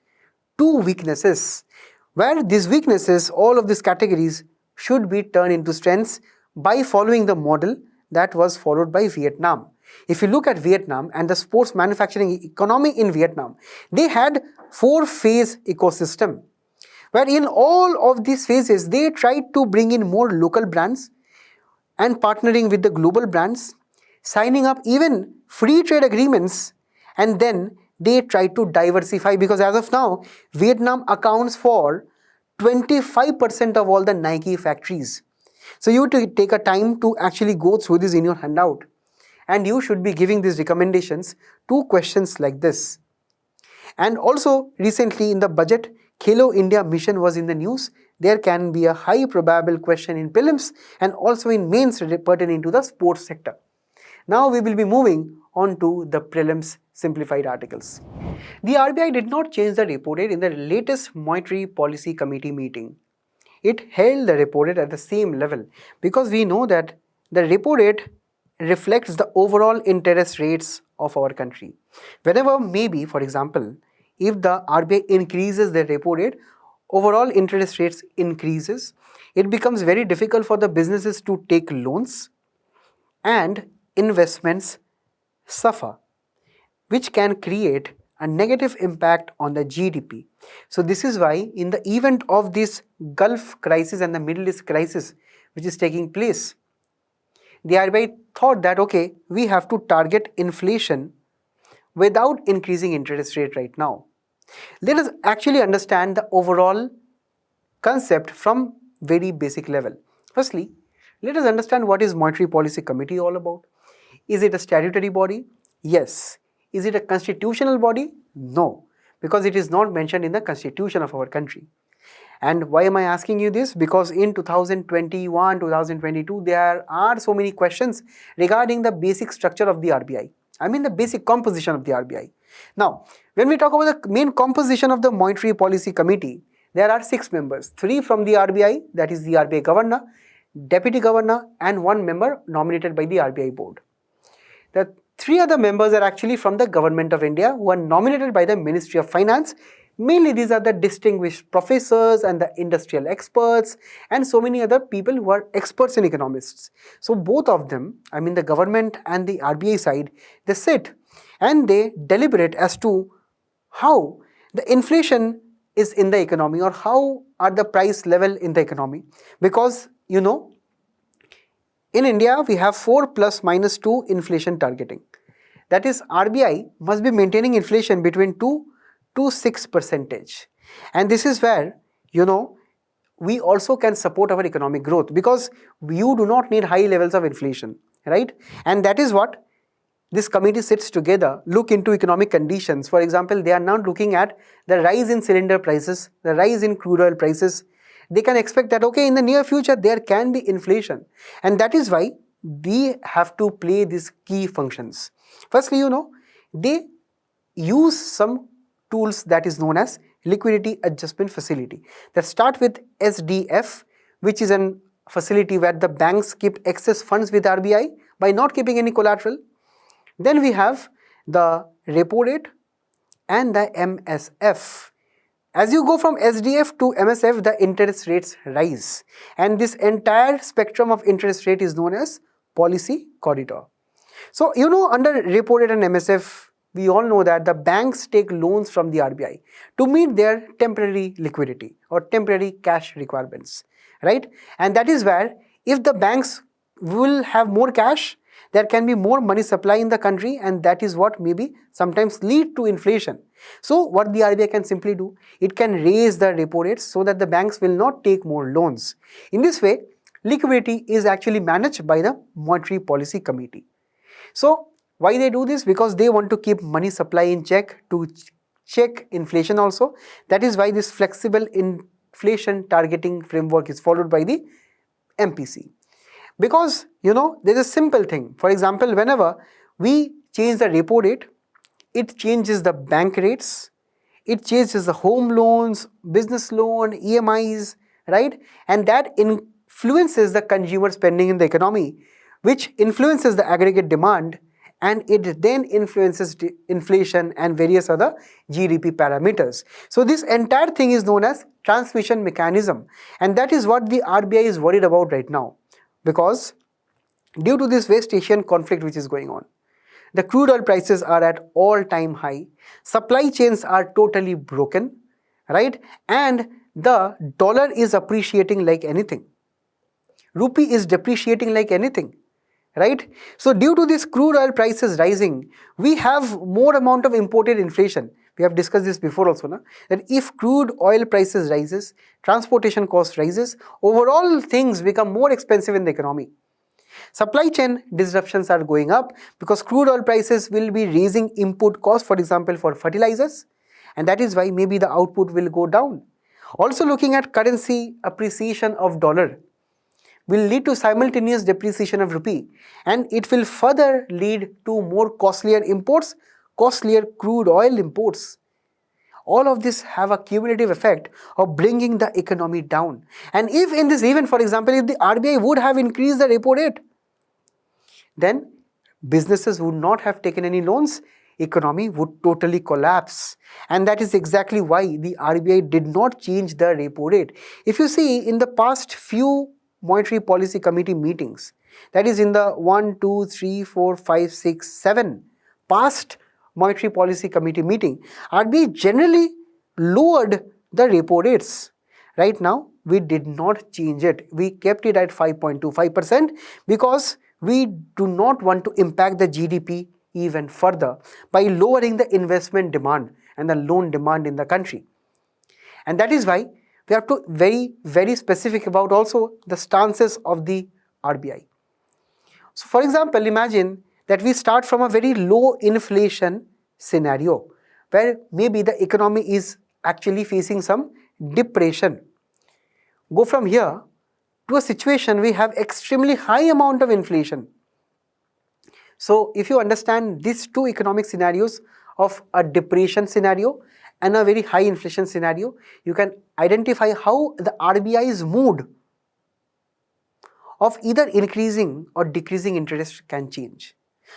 Speaker 1: to weaknesses, where these weaknesses, all of these categories should be turned into strengths by following the model that was followed by Vietnam. If you look at Vietnam and the sports manufacturing economy in Vietnam, they had 4-phase ecosystem, where in all of these phases, they tried to bring in more local brands and partnering with the global brands, signing up even free trade agreements, and then they try to diversify, because as of now, Vietnam accounts for 25% of all the Nike factories. So you take a time to actually go through this in your handout, and you should be giving these recommendations to questions like this. And also recently in the budget, Khelo India mission was in the news. There can be a high probable question in prelims and also in mains pertaining to the sports sector. Now we will be moving on to the prelims simplified articles. The RBI did not change the repo rate in the latest Monetary Policy Committee meeting. It held the repo rate at the same level because we know that the repo rate reflects the overall interest rates of our country. Whenever maybe, for example, if the RBI increases the repo rate, overall interest rates increases, it becomes very difficult for the businesses to take loans and investments suffer, which can create a negative impact on the GDP. So this is why in the event of this Gulf crisis and the Middle East crisis which is taking place, the RBI thought that okay, we have to target inflation without increasing interest rate right now. Let us actually understand the overall concept from very basic level. Firstly, let us understand what is Monetary Policy Committee all about. Is it a statutory body? Yes. Is it a constitutional body? No, because it is not mentioned in the constitution of our country. And why am I asking you this? Because in 2021, 2022, there are so many questions regarding the basic structure of the RBI. I mean the basic composition of the RBI. Now, when we talk about the main composition of the Monetary Policy Committee, there are 6 members, 3 from the RBI, that is the RBI Governor, Deputy Governor, and 1 member nominated by the RBI Board. The 3 other members are actually from the Government of India who are nominated by the Ministry of Finance. Mainly these are the distinguished professors and the industrial experts and so many other people who are experts in economists. So both of them, I mean the government and the RBI side, they sit and they deliberate as to how the inflation is in the economy or how are the price level in the economy. Because you know, in India we have 4 plus minus 2 inflation targeting. That is, RBI must be maintaining inflation between 2 to 6%. And this is where, you know, we also can support our economic growth because you do not need high levels of inflation, right? And that is what this committee sits together, look into economic conditions. For example, they are now looking at the rise in cylinder prices, the rise in crude oil prices. They can expect that, okay, in the near future, there can be inflation. And that is why they have to play these key functions. Firstly, you know, they use some tools that is known as liquidity adjustment facility that start with SDF, which is a facility where the banks keep excess funds with RBI by not keeping any collateral. Then we have the repo rate and the MSF. As you go from SDF to MSF, the interest rates rise, and this entire spectrum of interest rate is known as policy corridor. So, you know, under repo rate and MSF, we all know that the banks take loans from the RBI to meet their temporary liquidity or temporary cash requirements, right? And that is where if the banks will have more cash, there can be more money supply in the country, and that is what maybe sometimes lead to inflation. So what the RBI can simply do, it can raise the repo rates so that the banks will not take more loans. In this way, liquidity is actually managed by the Monetary Policy Committee. So why they do this? Because they want to keep money supply in check to check inflation also. That is why this flexible inflation targeting framework is followed by the MPC. Because, you know, there is a simple thing. For example, whenever we change the repo rate, it changes the bank rates, it changes the home loans, business loan, EMIs, right? And that influences the consumer spending in the economy, which influences the aggregate demand, and it then influences inflation and various other GDP parameters. So this entire thing is known as transmission mechanism, and that is what the RBI is worried about right now. Because due to this West Asian conflict which is going on, the crude oil prices are at all-time high, supply chains are totally broken, right? And the dollar is appreciating like anything. Rupee is depreciating like anything, right? So due to this crude oil prices rising, we have more amount of imported inflation. We have discussed this before also, na? That if crude oil prices rises, transportation cost rises, overall things become more expensive in the economy. Supply chain disruptions are going up because crude oil prices will be raising input costs, for example, for fertilizers, and that is why maybe the output will go down. Also looking at currency appreciation of dollar will lead to simultaneous depreciation of rupee, and it will further lead to more costlier imports, costlier crude oil imports. All of this have a cumulative effect of bringing the economy down. And if in this event, for example, if the RBI would have increased the repo rate, then businesses would not have taken any loans, economy would totally collapse. And that is exactly why the RBI did not change the repo rate. If you see in the past few monetary policy committee meetings, that is in the 1, 2, 3, 4, 5, 6, 7 past monetary policy committee meeting, RBI generally lowered the repo rates. Right now, we did not change it. We kept it at 5.25% because we do not want to impact the GDP even further by lowering the investment demand and the loan demand in the country. And that is why we have to very specific about also the stances of the RBI. So for example, imagine that we start from a very low inflation scenario where maybe the economy is actually facing some depression. Go from here to a situation we have extremely high amount of inflation. So if you understand these two economic scenarios of a depression scenario and a very high inflation scenario, you can identify how the RBI's mood of either increasing or decreasing interest can change.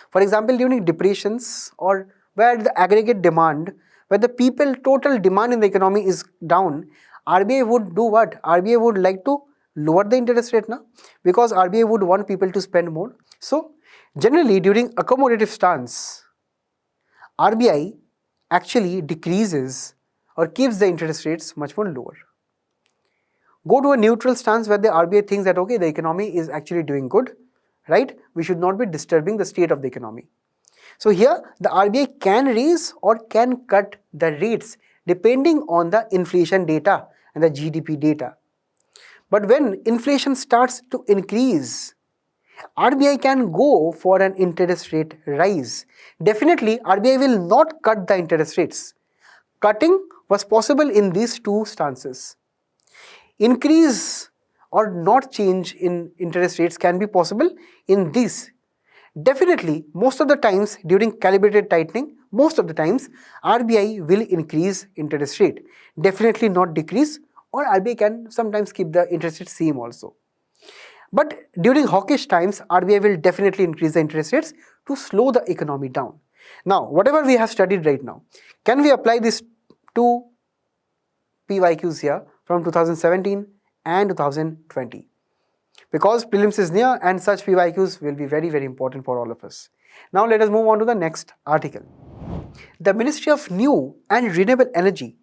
Speaker 1: For example, during depressions or where the aggregate demand, where the people total demand in the economy is down, RBI would do what? RBI would like to lower the interest rate now, because RBI would want people to spend more. So generally during accommodative stance, RBI actually decreases or keeps the interest rates much more lower. Go to a neutral stance where the RBI thinks that okay, the economy is actually doing good, right? We should not be disturbing the state of the economy. So here the RBI can raise or can cut the rates depending on the inflation data and the GDP data. But when inflation starts to increase, RBI can go for an interest rate rise. Definitely RBI will not cut the interest rates. Cutting was possible in these two stances. Increase or not change in interest rates can be possible in this. Definitely, most of the times during calibrated tightening, most of the times RBI will increase interest rate. Definitely not decrease, or RBI can sometimes keep the interest rate same also. But during hawkish times, RBI will definitely increase the interest rates to slow the economy down. Now, whatever we have studied right now, can we apply this to PYQs here from 2017 and 2020? Because prelims is near and such PYQs will be very important for all of us. Now let us move on to the next article. The Ministry of New and Renewable Energy,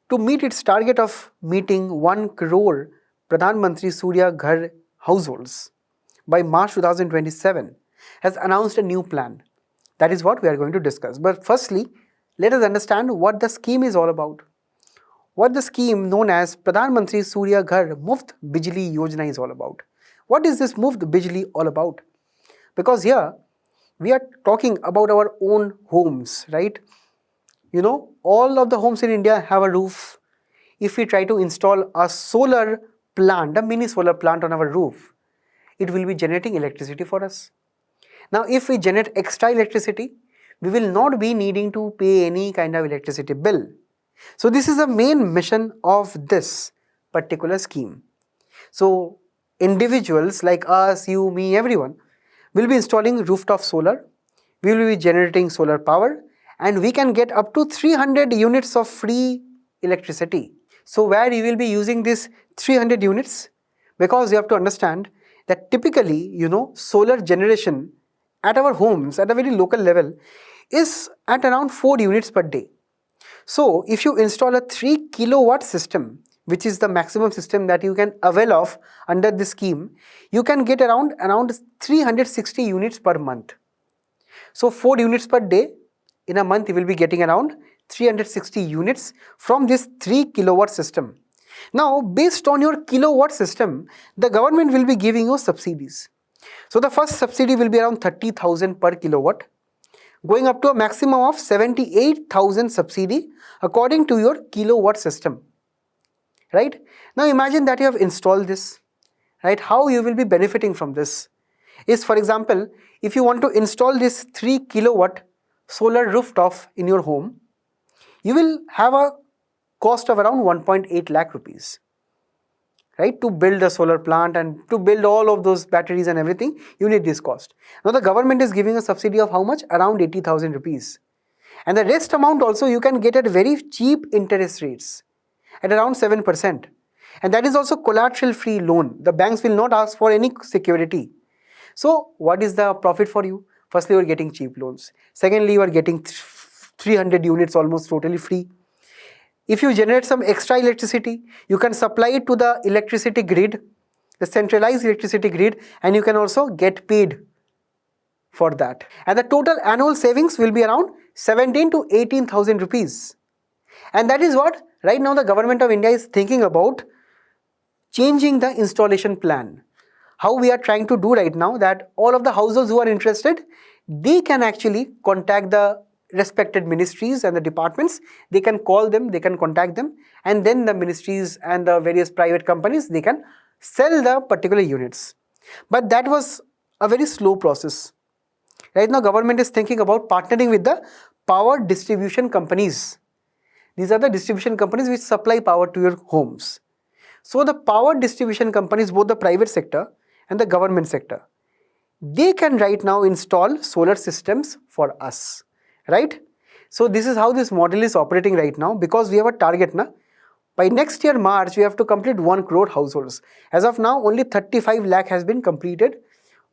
Speaker 1: to meet its target of meeting 1 crore Pradhan Mantri Surya Ghar households by March 2027, has announced a new plan. That is what we are going to discuss. But firstly, let us understand what the scheme is all about. What the scheme known as Pradhan Mantri Surya Ghar Muft Bijli Yojana is all about. What is this Muft Bijli all about? Because here we are talking about our own homes, right? You know, all of the homes in India have a roof. If we try to install a solar plant, a mini solar plant on our roof, it will be generating electricity for us. Now, if we generate extra electricity, we will not be needing to pay any kind of electricity bill. So this is the main mission of this particular scheme. So individuals like us, you, me, everyone will be installing rooftop solar. We will be generating solar power and we can get up to 300 units of free electricity. So where you will be using this 300 units? Because you have to understand that typically, you know, solar generation at our homes at a very local level is at around 4 units per day. So if you install a 3 kilowatt system, which is the maximum system that you can avail of under this scheme, you can get around 360 units per month. So 4 units per day, in a month you will be getting around 360 units from this 3 kilowatt system. Now based on your kilowatt system, the government will be giving you subsidies. So the first subsidy will be around 30,000 per kilowatt, going up to a maximum of 78,000 subsidy according to your kilowatt system, right? Now imagine that you have installed this, right? How you will be benefiting from this is, for example, if you want to install this 3 kilowatt solar rooftop in your home, you will have a cost of around 1.8 lakh rupees. Right, to build a solar plant and to build all of those batteries and everything, you need this cost. Now the government is giving a subsidy of how much? Around 80,000 rupees. And the rest amount also you can get at very cheap interest rates at around 7%. And that is also collateral free loan. The banks will not ask for any security. So what is the profit for you? Firstly, you are getting cheap loans. Secondly, you are getting 300 units almost totally free. If you generate some extra electricity, you can supply it to the electricity grid, the centralized electricity grid, and you can also get paid for that. And the total annual savings will be around 17 to 18,000 rupees. And that is what right now the government of India is thinking about, changing the installation plan. How we are trying to do right now, that all of the households who are interested, they can actually contact the respected ministries and the departments. They can call them, they can contact them, and then the ministries and the various private companies, they can sell the particular units. But that was a very slow process. Right now government is thinking about partnering with the power distribution companies. These are the distribution companies which supply power to your homes. So the power distribution companies, both the private sector and the government sector, they can right now install solar systems for us. Right? So this is how this model is operating right now, because we have a target na. By next year March, we have to complete 1 crore households. As of now, only 35 lakh has been completed.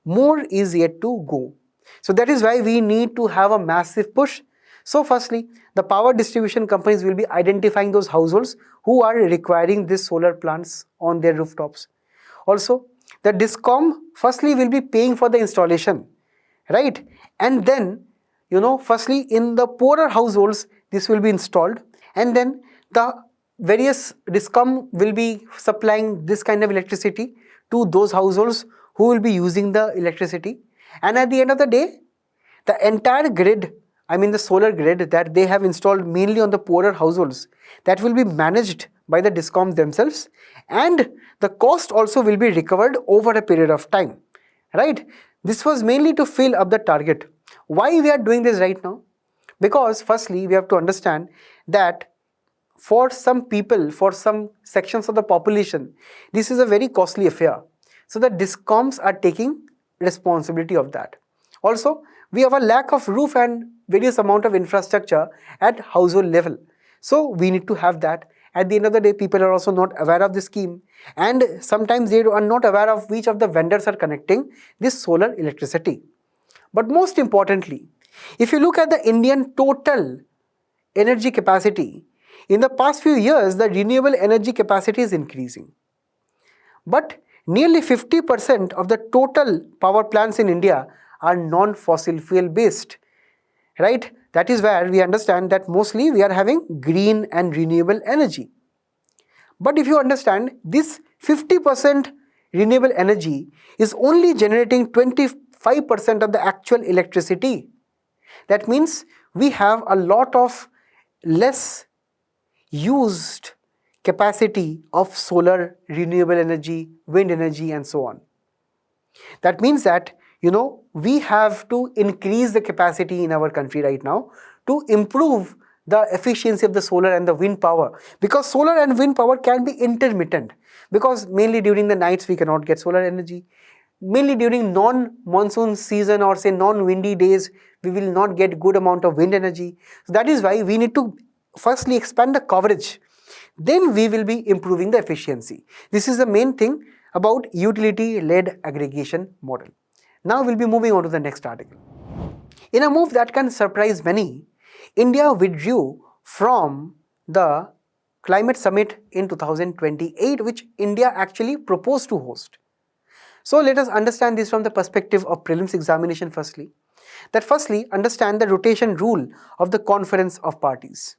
Speaker 1: More is yet to go. So that is why we need to have a massive push. So firstly, the power distribution companies will be identifying those households who are requiring these solar plants on their rooftops. Also, the DISCOM firstly will be paying for the installation, right? And then, firstly in the poorer households, this will be installed, and then the various DISCOM will be supplying this kind of electricity to those households who will be using the electricity. And at the end of the day, the entire grid, the solar grid that they have installed mainly on the poorer households, that will be managed by the DISCOMs themselves, and the cost also will be recovered over a period of time. Right? This was mainly to fill up the target. Why we are doing this right now? Because firstly, we have to understand that for some people, for some sections of the population, this is a very costly affair. So the DISCOMs are taking responsibility of that. Also, we have a lack of roof and various amount of infrastructure at household level. So we need to have that. At the end of the day, people are also not aware of this scheme, and sometimes they are not aware of which of the vendors are connecting this solar electricity. But most importantly, if you look at the Indian total energy capacity, in the past few years, the renewable energy capacity is increasing. But nearly 50% of the total power plants in India are non-fossil fuel based. Right? That is where we understand that mostly we are having green and renewable energy. But if you understand, this 50% renewable energy is only generating 25% of the actual electricity. That means we have a lot of less used capacity of solar, renewable energy, wind energy, and so on. That means that we have to increase the capacity in our country right now to improve the efficiency of the solar and the wind power, because solar and wind power can be intermittent, because mainly during the nights we cannot get solar energy. Mainly during non-monsoon season or say non-windy days, we will not get good amount of wind energy. So that is why we need to firstly expand the coverage. Then we will be improving the efficiency. This is the main thing about utility-led aggregation model. Now we'll be moving on to the next article. In a move that can surprise many, India withdrew from the climate summit in 2028, which India actually proposed to host. So let us understand this from the perspective of prelims examination firstly. That firstly, understand the rotation rule of the conference of parties.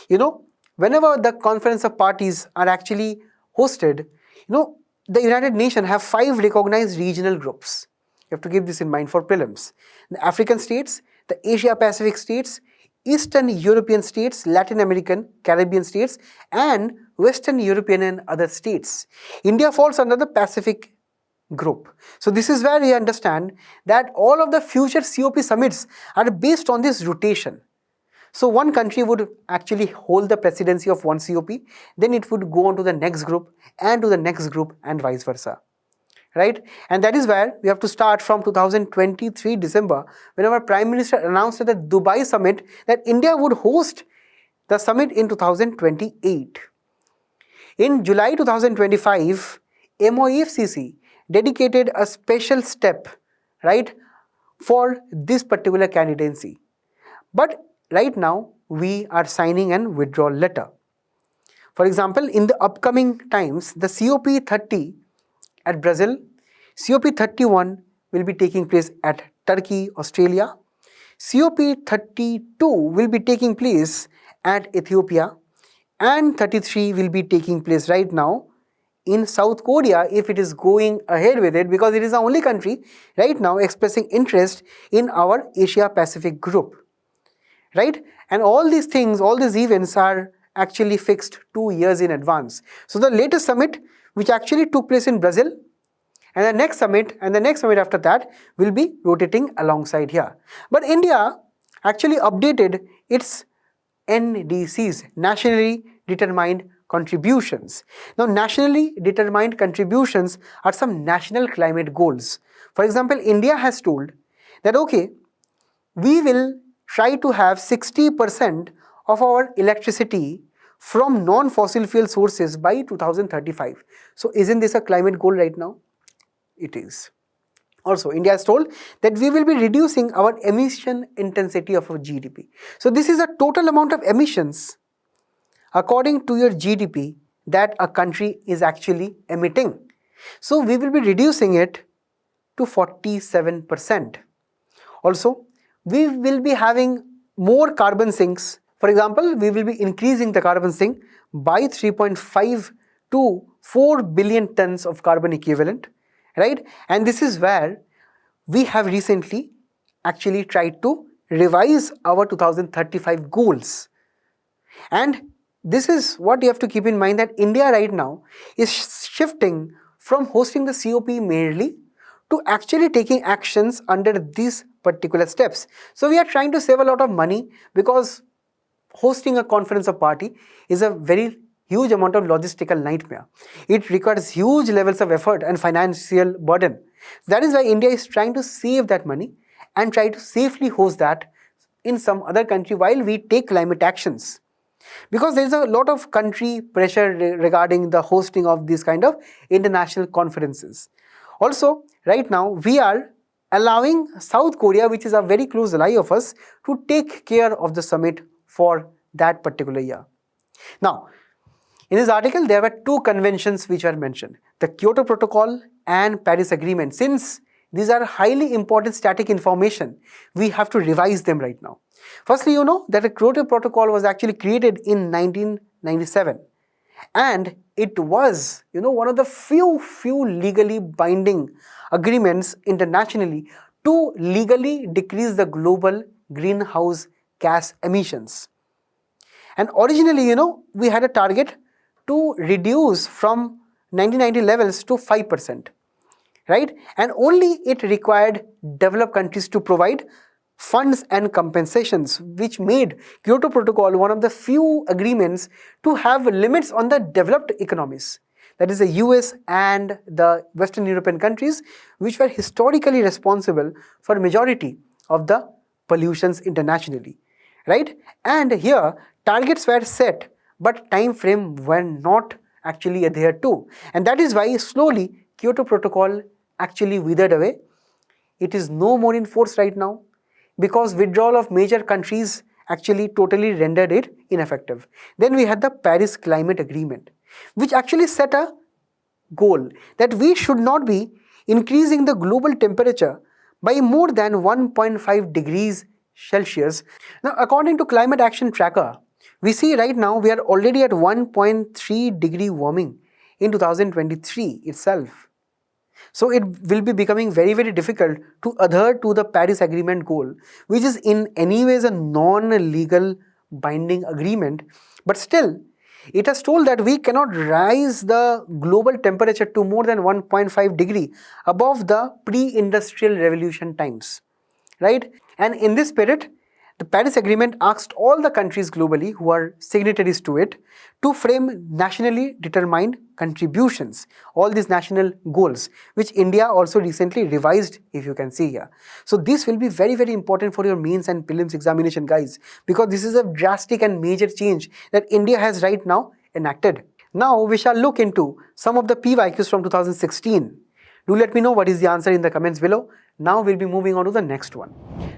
Speaker 1: Whenever the conference of parties are actually hosted, the United Nations have 5 recognized regional groups. You have to keep this in mind for prelims. The African states, the Asia Pacific states, Eastern European states, Latin American, Caribbean states, and Western European and other states. India falls under the Pacific group. So this is where we understand that all of the future COP summits are based on this rotation. So one country would actually hold the presidency of one COP, then it would go on to the next group and to the next group and vice versa. Right? And that is where we have to start from 2023 December, when our Prime Minister announced at the Dubai summit that India would host the summit in 2028. In July 2025, MOEFCC dedicated a special step, right, for this particular candidacy. But right now, we are signing an withdrawal letter. For example, in the upcoming times, the COP30 at Brazil, COP31 will be taking place at Turkey, Australia. COP32 will be taking place at Ethiopia, and 33 will be taking place right now in South Korea, if it is going ahead with it, because it is the only country right now expressing interest in our Asia Pacific group. Right? And all these things, all these events are actually fixed 2 years in advance. So the latest summit, which actually took place in Brazil, and the next summit and the next summit after that will be rotating alongside here. But India actually updated its NDCs, nationally determined contributions. Now, nationally determined contributions are some national climate goals. For example, India has told that, okay, we will try to have 60% of our electricity from non-fossil fuel sources by 2035. So, isn't this a climate goal right now? It is. Also, India has told that we will be reducing our emission intensity of our GDP. So, this is a total amount of emissions according to your GDP that a country is actually emitting. So, we will be reducing it to 47%. Also, we will be having more carbon sinks. For example, we will be increasing the carbon sink by 3.5 to 4 billion tons of carbon equivalent. Right? And this is where we have recently actually tried to revise our 2035 goals. And this is what you have to keep in mind, that India right now is shifting from hosting the COP merely to actually taking actions under these particular steps. So we are trying to save a lot of money, because hosting a conference of party is a very huge amount of logistical nightmare. It requires huge levels of effort and financial burden. That is why India is trying to save that money and try to safely host that in some other country while we take climate actions. Because there is a lot of country pressure regarding the hosting of these kind of international conferences. Also, right now we are allowing South Korea, which is a very close ally of us, to take care of the summit for that particular year. Now, in this article, there were two conventions which are mentioned, the Kyoto Protocol and Paris Agreement. Since these are highly important static information, we have to revise them right now. Firstly, you know that the Kyoto Protocol was actually created in 1997, and it was, one of the few legally binding agreements internationally to legally decrease the global greenhouse gas emissions. And originally, we had a target to reduce from 1990 levels to 5%, right? And only it required developed countries to provide funds and compensations, which made Kyoto Protocol one of the few agreements to have limits on the developed economies. That is the US and the Western European countries, which were historically responsible for majority of the pollutions internationally, right? And here targets were set, but time frame were not actually adhered to. And that is why slowly Kyoto Protocol actually withered away. It is no more in force right now, because withdrawal of major countries actually totally rendered it ineffective. Then we had the Paris Climate Agreement, which actually set a goal that we should not be increasing the global temperature by more than 1.5 degrees Celsius. Now, according to Climate Action Tracker, we see right now we are already at 1.3 degree warming in 2023 itself. So it will be becoming very, very difficult to adhere to the Paris Agreement goal, which is in any ways a non-legal binding agreement. But still, It has told that we cannot rise the global temperature to more than 1.5 degree above the pre-industrial revolution times, right? And in this spirit, the Paris Agreement asked all the countries globally who are signatories to it to frame nationally determined contributions, all these national goals, which India also recently revised, if you can see here. So this will be very, very important for your mains and prelims examination, guys, because this is a drastic and major change that India has right now enacted. Now we shall look into some of the PYQs from 2016. Do let me know what is the answer in the comments below. Now we'll be moving on to the next one.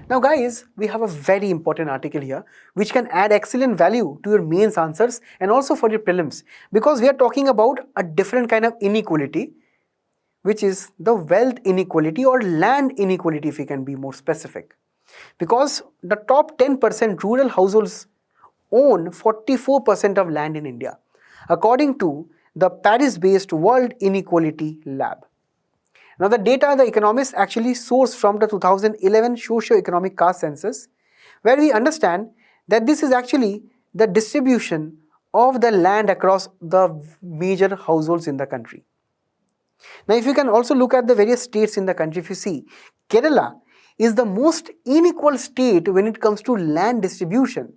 Speaker 1: Now guys, we have a very important article here which can add excellent value to your mains answers and also for your prelims, because we are talking about a different kind of inequality, which is the wealth inequality or land inequality, if we can be more specific. Because the top 10% rural households own 44% of land in India, according to the Paris-based World Inequality Lab. Now the data the economists actually sourced from the 2011 socio-economic caste census, where we understand that this is actually the distribution of the land across the major households in the country. Now if you can also look at the various states in the country, if you see, Kerala is the most unequal state when it comes to land distribution.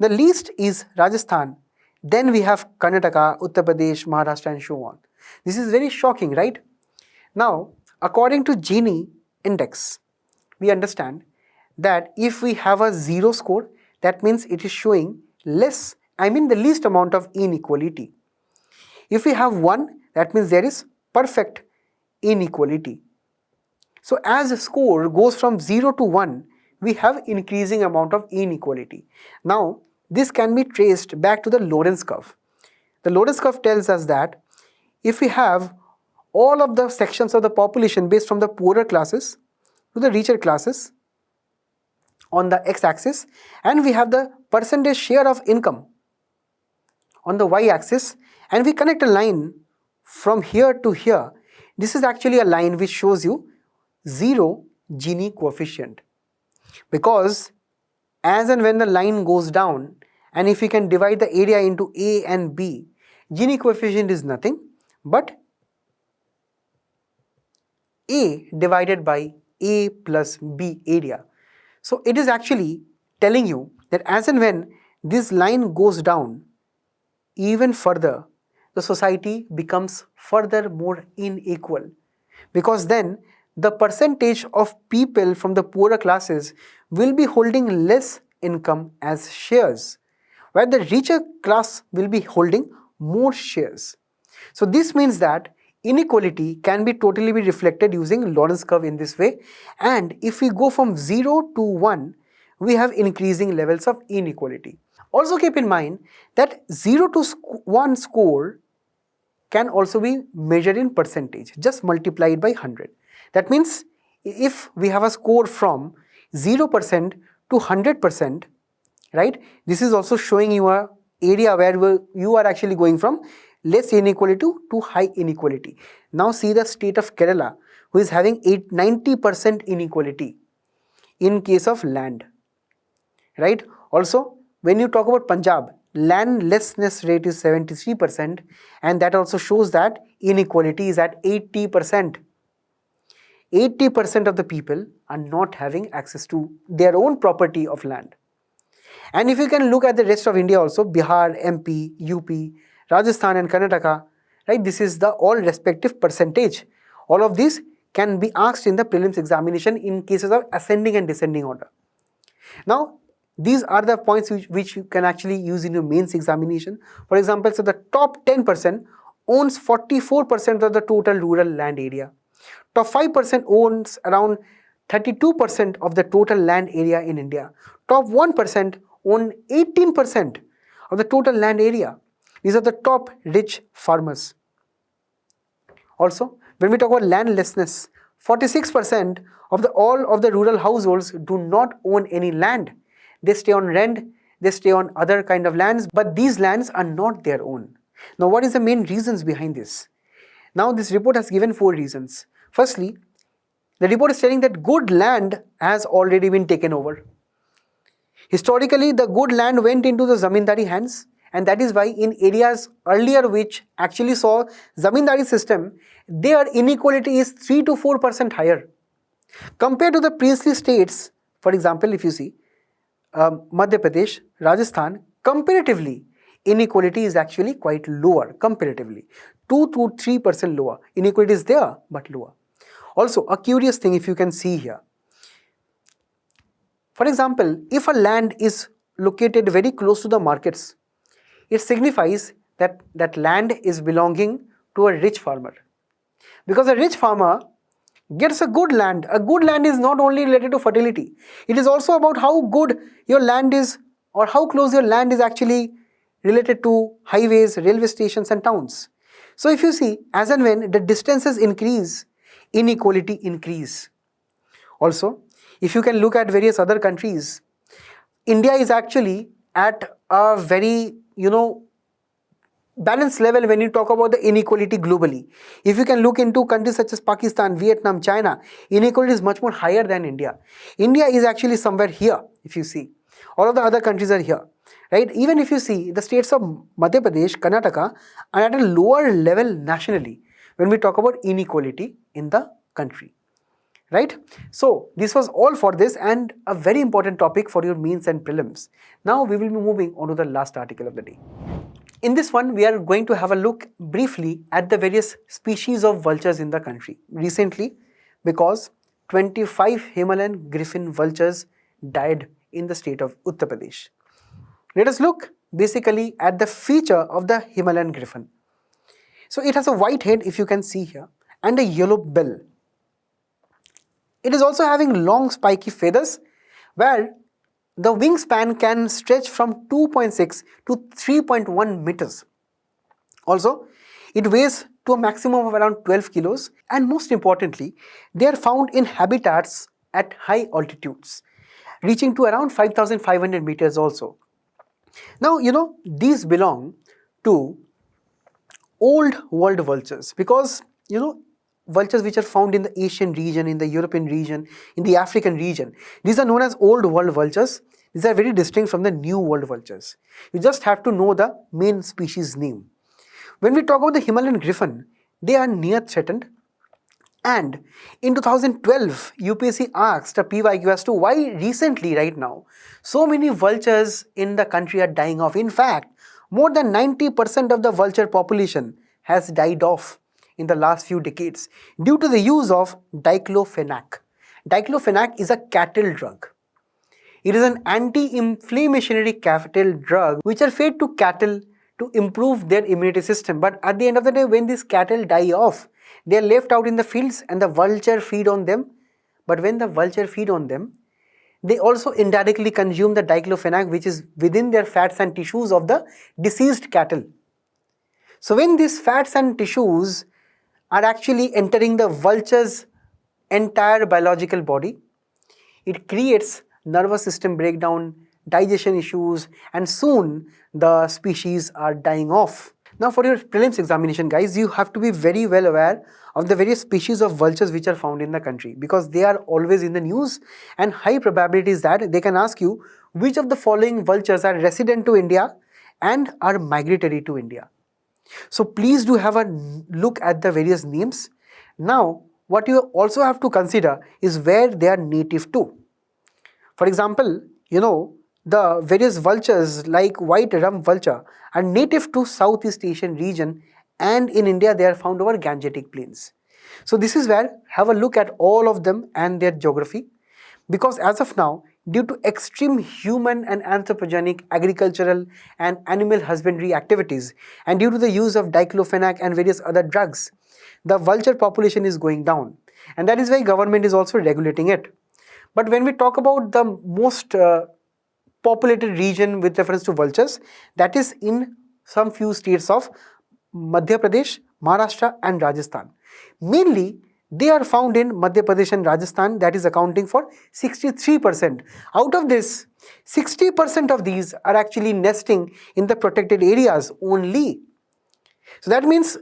Speaker 1: The least is Rajasthan, then we have Karnataka, Uttar Pradesh, Maharashtra and so on. This is very shocking, right? Now, according to Gini index, we understand that if we have a 0 score, that means it is showing the least amount of inequality. If we have 1, that means there is perfect inequality. So as the score goes from 0 to 1, we have increasing amount of inequality. Now, this can be traced back to the Lorenz curve. The Lorenz curve tells us that if we have all of the sections of the population based from the poorer classes to the richer classes on the x-axis, and we have the percentage share of income on the y-axis, and we connect a line from here to here. This is actually a line which shows you 0 Gini coefficient, because as and when the line goes down, and if we can divide the area into A and B, Gini coefficient is nothing but A divided by A plus B area. So it is actually telling you that as and when this line goes down even further, the society becomes further more unequal, because then the percentage of people from the poorer classes will be holding less income as shares, where the richer class will be holding more shares. So this means that inequality can be totally reflected using Lorenz curve in this way, and if we go from 0 to 1, we have increasing levels of inequality. Also keep in mind that 0 to 1 score can also be measured in percentage, just multiplied by 100. That means if we have a score from 0% to 100%, right, this is also showing you a area where you are actually going from less inequality to high inequality. Now see the state of Kerala, who is having 90% inequality in case of land, right? Also, when you talk about Punjab, landlessness rate is 73%, and that also shows that inequality is at 80%. 80% of the people are not having access to their own property of land. And if you can look at the rest of India also, Bihar, MP, UP, Rajasthan and Karnataka, right, this is the all respective percentage. All of these can be asked in the prelims examination in cases of ascending and descending order. Now, these are the points which you can actually use in your mains examination. For example, so the top 10% owns 44% of the total rural land area. Top 5% owns around 32% of the total land area in India. Top 1% own 18% of the total land area. These are the top rich farmers. Also, when we talk about landlessness, 46% of all of the rural households do not own any land. They stay on rent, they stay on other kind of lands, but these lands are not their own. Now, what is the main reasons behind this? Now, this report has given 4 reasons. Firstly, the report is telling that good land has already been taken over. Historically, the good land went into the zamindari hands, and that is why in areas earlier which actually saw zamindari system, their inequality is 3 to 4% higher. Compared to the princely states, for example, if you see Madhya Pradesh, Rajasthan, comparatively, inequality is actually quite lower comparatively. 2 to 3% lower. Inequality is there, but lower. Also, a curious thing if you can see here. For example, if a land is located very close to the markets, it signifies that that land is belonging to a rich farmer. Because a rich farmer gets a good land. A good land is not only related to fertility. It is also about how good your land is or how close your land is actually related to highways, railway stations and towns. So if you see, as and when the distances increase, inequality increase. Also, if you can look at various other countries, India is actually at a very, balanced level when you talk about the inequality globally. If you can look into countries such as Pakistan, Vietnam, China, inequality is much more higher than India. India is actually somewhere here, if you see. All of the other countries are here, right? Even if you see, the states of Madhya Pradesh, Karnataka are at a lower level nationally when we talk about inequality in the country. Right? So this was all for this and a very important topic for your means and prelims. Now we will be moving on to the last article of the day. In this one, we are going to have a look briefly at the various species of vultures in the country. Recently, because 25 Himalayan griffon vultures died in the state of Uttar Pradesh. Let us look basically at the feature of the Himalayan griffon. So it has a white head, if you can see here, and a yellow bill. It is also having long spiky feathers where the wingspan can stretch from 2.6 to 3.1 meters. Also, it weighs to a maximum of around 12 kilos and most importantly, they are found in habitats at high altitudes, reaching to around 5,500 meters also. Now, these belong to old world vultures because, vultures which are found in the Asian region, in the European region, in the African region. These are known as old world vultures. These are very distinct from the new world vultures. You just have to know the main species name. When we talk about the Himalayan griffon, they are near threatened. And in 2012, UPSC asked a PYQ as to why recently, right now, so many vultures in the country are dying off. In fact, more than 90% of the vulture population has died off in the last few decades due to the use of diclofenac. Diclofenac is a cattle drug. It is an anti-inflammatory cattle drug which are fed to cattle to improve their immunity system. But at the end of the day, when these cattle die off, they are left out in the fields and the vulture feed on them. But when the vulture feed on them, they also indirectly consume the diclofenac which is within their fats and tissues of the deceased cattle. So when these fats and tissues are actually entering the vulture's entire biological body, it creates nervous system breakdown, digestion issues, and soon the species are dying off. Now for your prelims examination, guys, you have to be very well aware of the various species of vultures which are found in the country because they are always in the news and high probability is that they can ask you which of the following vultures are resident to India and are migratory to India. So please do have a look at the various names. Now what you also have to consider is where they are native to. For example, the various vultures like white rump vulture are native to Southeast Asian region and in India they are found over Gangetic plains. So this is where have a look at all of them and their geography because as of now, due to extreme human and anthropogenic agricultural and animal husbandry activities and due to the use of diclofenac and various other drugs, the vulture population is going down and that is why government is also regulating it. But when we talk about the most populated region with reference to vultures, that is in some few states of Madhya Pradesh, Maharashtra and Rajasthan. Mainly, they are found in Madhya Pradesh and Rajasthan, that is accounting for 63%. Out of this, 60% of these are actually nesting in the protected areas only. So that means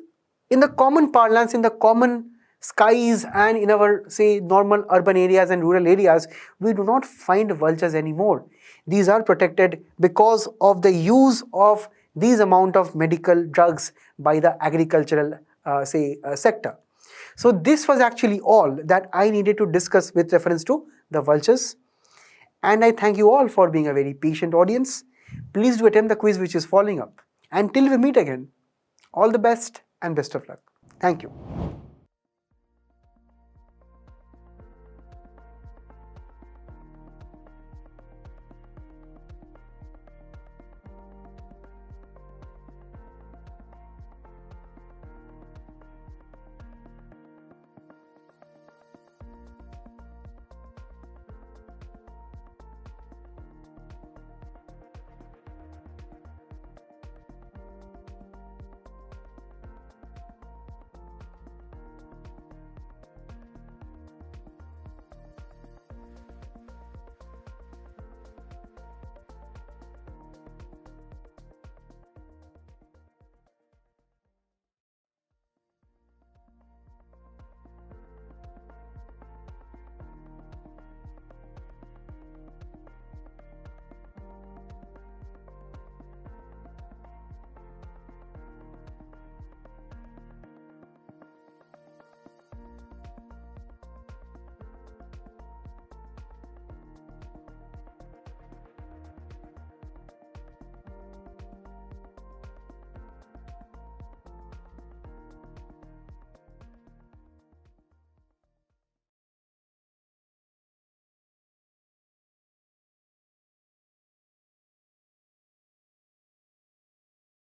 Speaker 1: in the common parlance, in the common skies and in our say normal urban areas and rural areas, we do not find vultures anymore. These are protected because of the use of these amount of medical drugs by the agricultural sector. So this was actually all that I needed to discuss with reference to the vultures. And I thank you all for being a very patient audience. Please do attempt the quiz which is following up. Until we meet again, all the best and best of luck. Thank you.